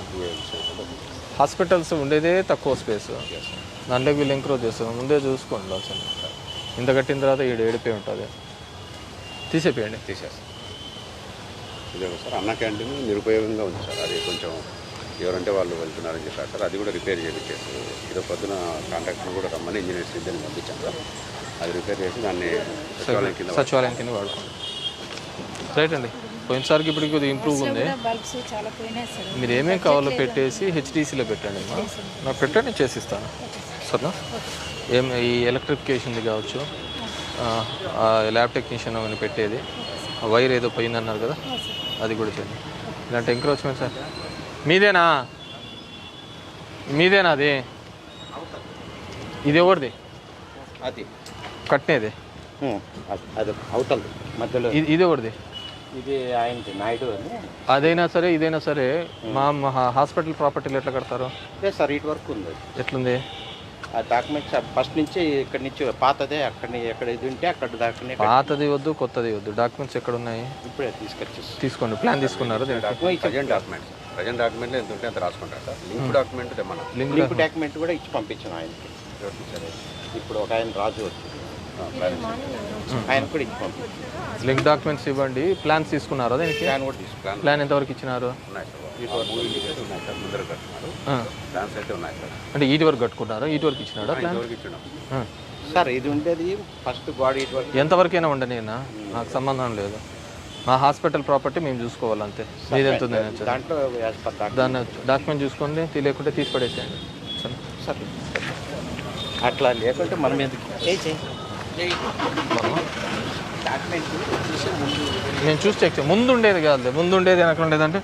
హాస్పిటల్స్ ఉండేదే తక్కువ స్పేస్, దాంట్లోకి వీళ్ళు ఎంక్రోచ్ చేస్తాం. ముందే చూసుకోండి అసలు. ఇంత కట్టిన తర్వాత ఏడిపోయి ఉంటుంది. తీసేపోయండి. తీసేస్తాం. ఇదే సార్ అన్న క్యాంటీన్ నిరుపయోగంగా ఉంది సార్. అది కొంచెం ఎవరంటే వాళ్ళు వెళ్తున్నారని చెప్పారు సార్. అది కూడా రిపేర్ చేయించేసి ఇదో పొద్దున కాంట్రాక్టర్ కూడా రమ్మని ఇంజనీర్స్ ఇద్దరిని పంపించాం సార్. అది రిపేర్ చేసి దాన్ని సచివాలయం కింద వాడుకోండి. రైట్ అండి. పోయినసారికి ఇప్పటికి కొద్దిగా ఇంప్రూవ్ ఉంది. మీరు ఏమేమి కావాలో పెట్టేసి హెచ్డిసిలో పెట్టండి. నాకు పెట్టండి, చేసిస్తాను. సరేనా? ఈ ఎలక్ట్రిఫికేషన్ది కావచ్చు, ల్యాబ్ టెక్నీషియన్ అని పెట్టేది, వైర్ ఏదో పోయిందన్నారు కదా, అది కూడా చేయండి. ఇలాంటి ఎంక్రోచ్మెంట్ సార్ మీదేనా అది ఇది ఎవరిది అది కట్నేది అది అవుతుంది మధ్యలో ఇది ఎవరిది ఇది ఆయనది నాయుడు అని అదైనా సరే ఇదైనా సరే మా హాస్పిటల్ ప్రాపర్టీలు ఎట్లా కడతారు అదే సార్ ఇటు వరకు ఉంది ఎట్లుంది ఆ డాక్యుమెంట్స్ ఫస్ట్ నుంచి ఇక్కడి నుంచి పాతదే ఎక్కడ ఇది ఉంటే అక్కడ దాకా పాతది వద్దు కొత్తది వద్దు డాక్యుమెంట్స్ ఎక్కడ ఉన్నాయి ఇప్పుడే తీసుకొచ్చేసి తీసుకోండి ప్లాన్ తీసుకున్నారు ప్రజెంట్ డాక్యుమెంట్లు ఎంత ఉంటే అంత రాసుకుంటారు సార్ లింక్ డాక్యుమెంట్ తెమ్మన్నా లింక్ డాక్యుమెంట్ కూడా ఇచ్చి పంపించాను ఆయనకి ఇప్పుడు ఒక ఆయన రాజు వచ్చింది ఆయన కూడా ఇచ్చి పంపించాను లింక్ డాక్యుమెంట్స్ ఇవ్వండి ప్లాన్స్ తీసుకున్నారు దానికి ప్లాన్ కూడా తీసుకున్నాను ప్లాన్ ఎంతవరకు ఇచ్చినారు అంటే ఈటి వరకు కట్టుకున్నారు ఈటి వరకు ఇచ్చినాడు ప్లాన్ సార్ ఇది ఉండేది ఫస్ట్ బాడీ ఎంతవరకైనా ఉండని నాకు సంబంధం లేదు మా హాస్పిటల్ ప్రాపర్టీ మేము చూసుకోవాలి అంతే మీది ఎంత ఉంది దాంట్లో దాన్ని డాక్యుమెంట్ చూసుకోండి తెలియకుంటే తీసి పడేసేయండి సరే అట్లా లేకుంటే మనం ఎందుకు నేను చూసి చెక్ ముందు ఉండేది కాదు ముందు ఉండేది వెనక ఉండేది అంటే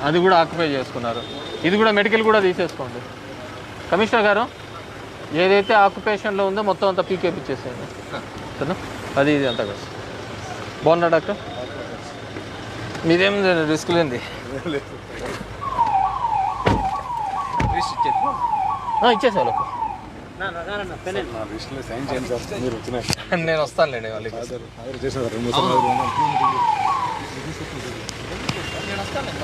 అది కూడా ఆక్యుపై చేసుకున్నారు ఇది కూడా మెడికల్ కూడా తీసేసుకోండి కమిషనర్ గారు ఏదైతే ఆక్యుపేషన్లో ఉందో మొత్తం అంతా పీకేపిచ్చేసేయండి సరేనా అది ఇది అంతా కదా బాగున్నా డాక్టర్ మీదేం రిస్క్ లేనిది ఇచ్చేసే వాళ్ళకు నేను వస్తానులేండి వాళ్ళకి నేను వస్తాను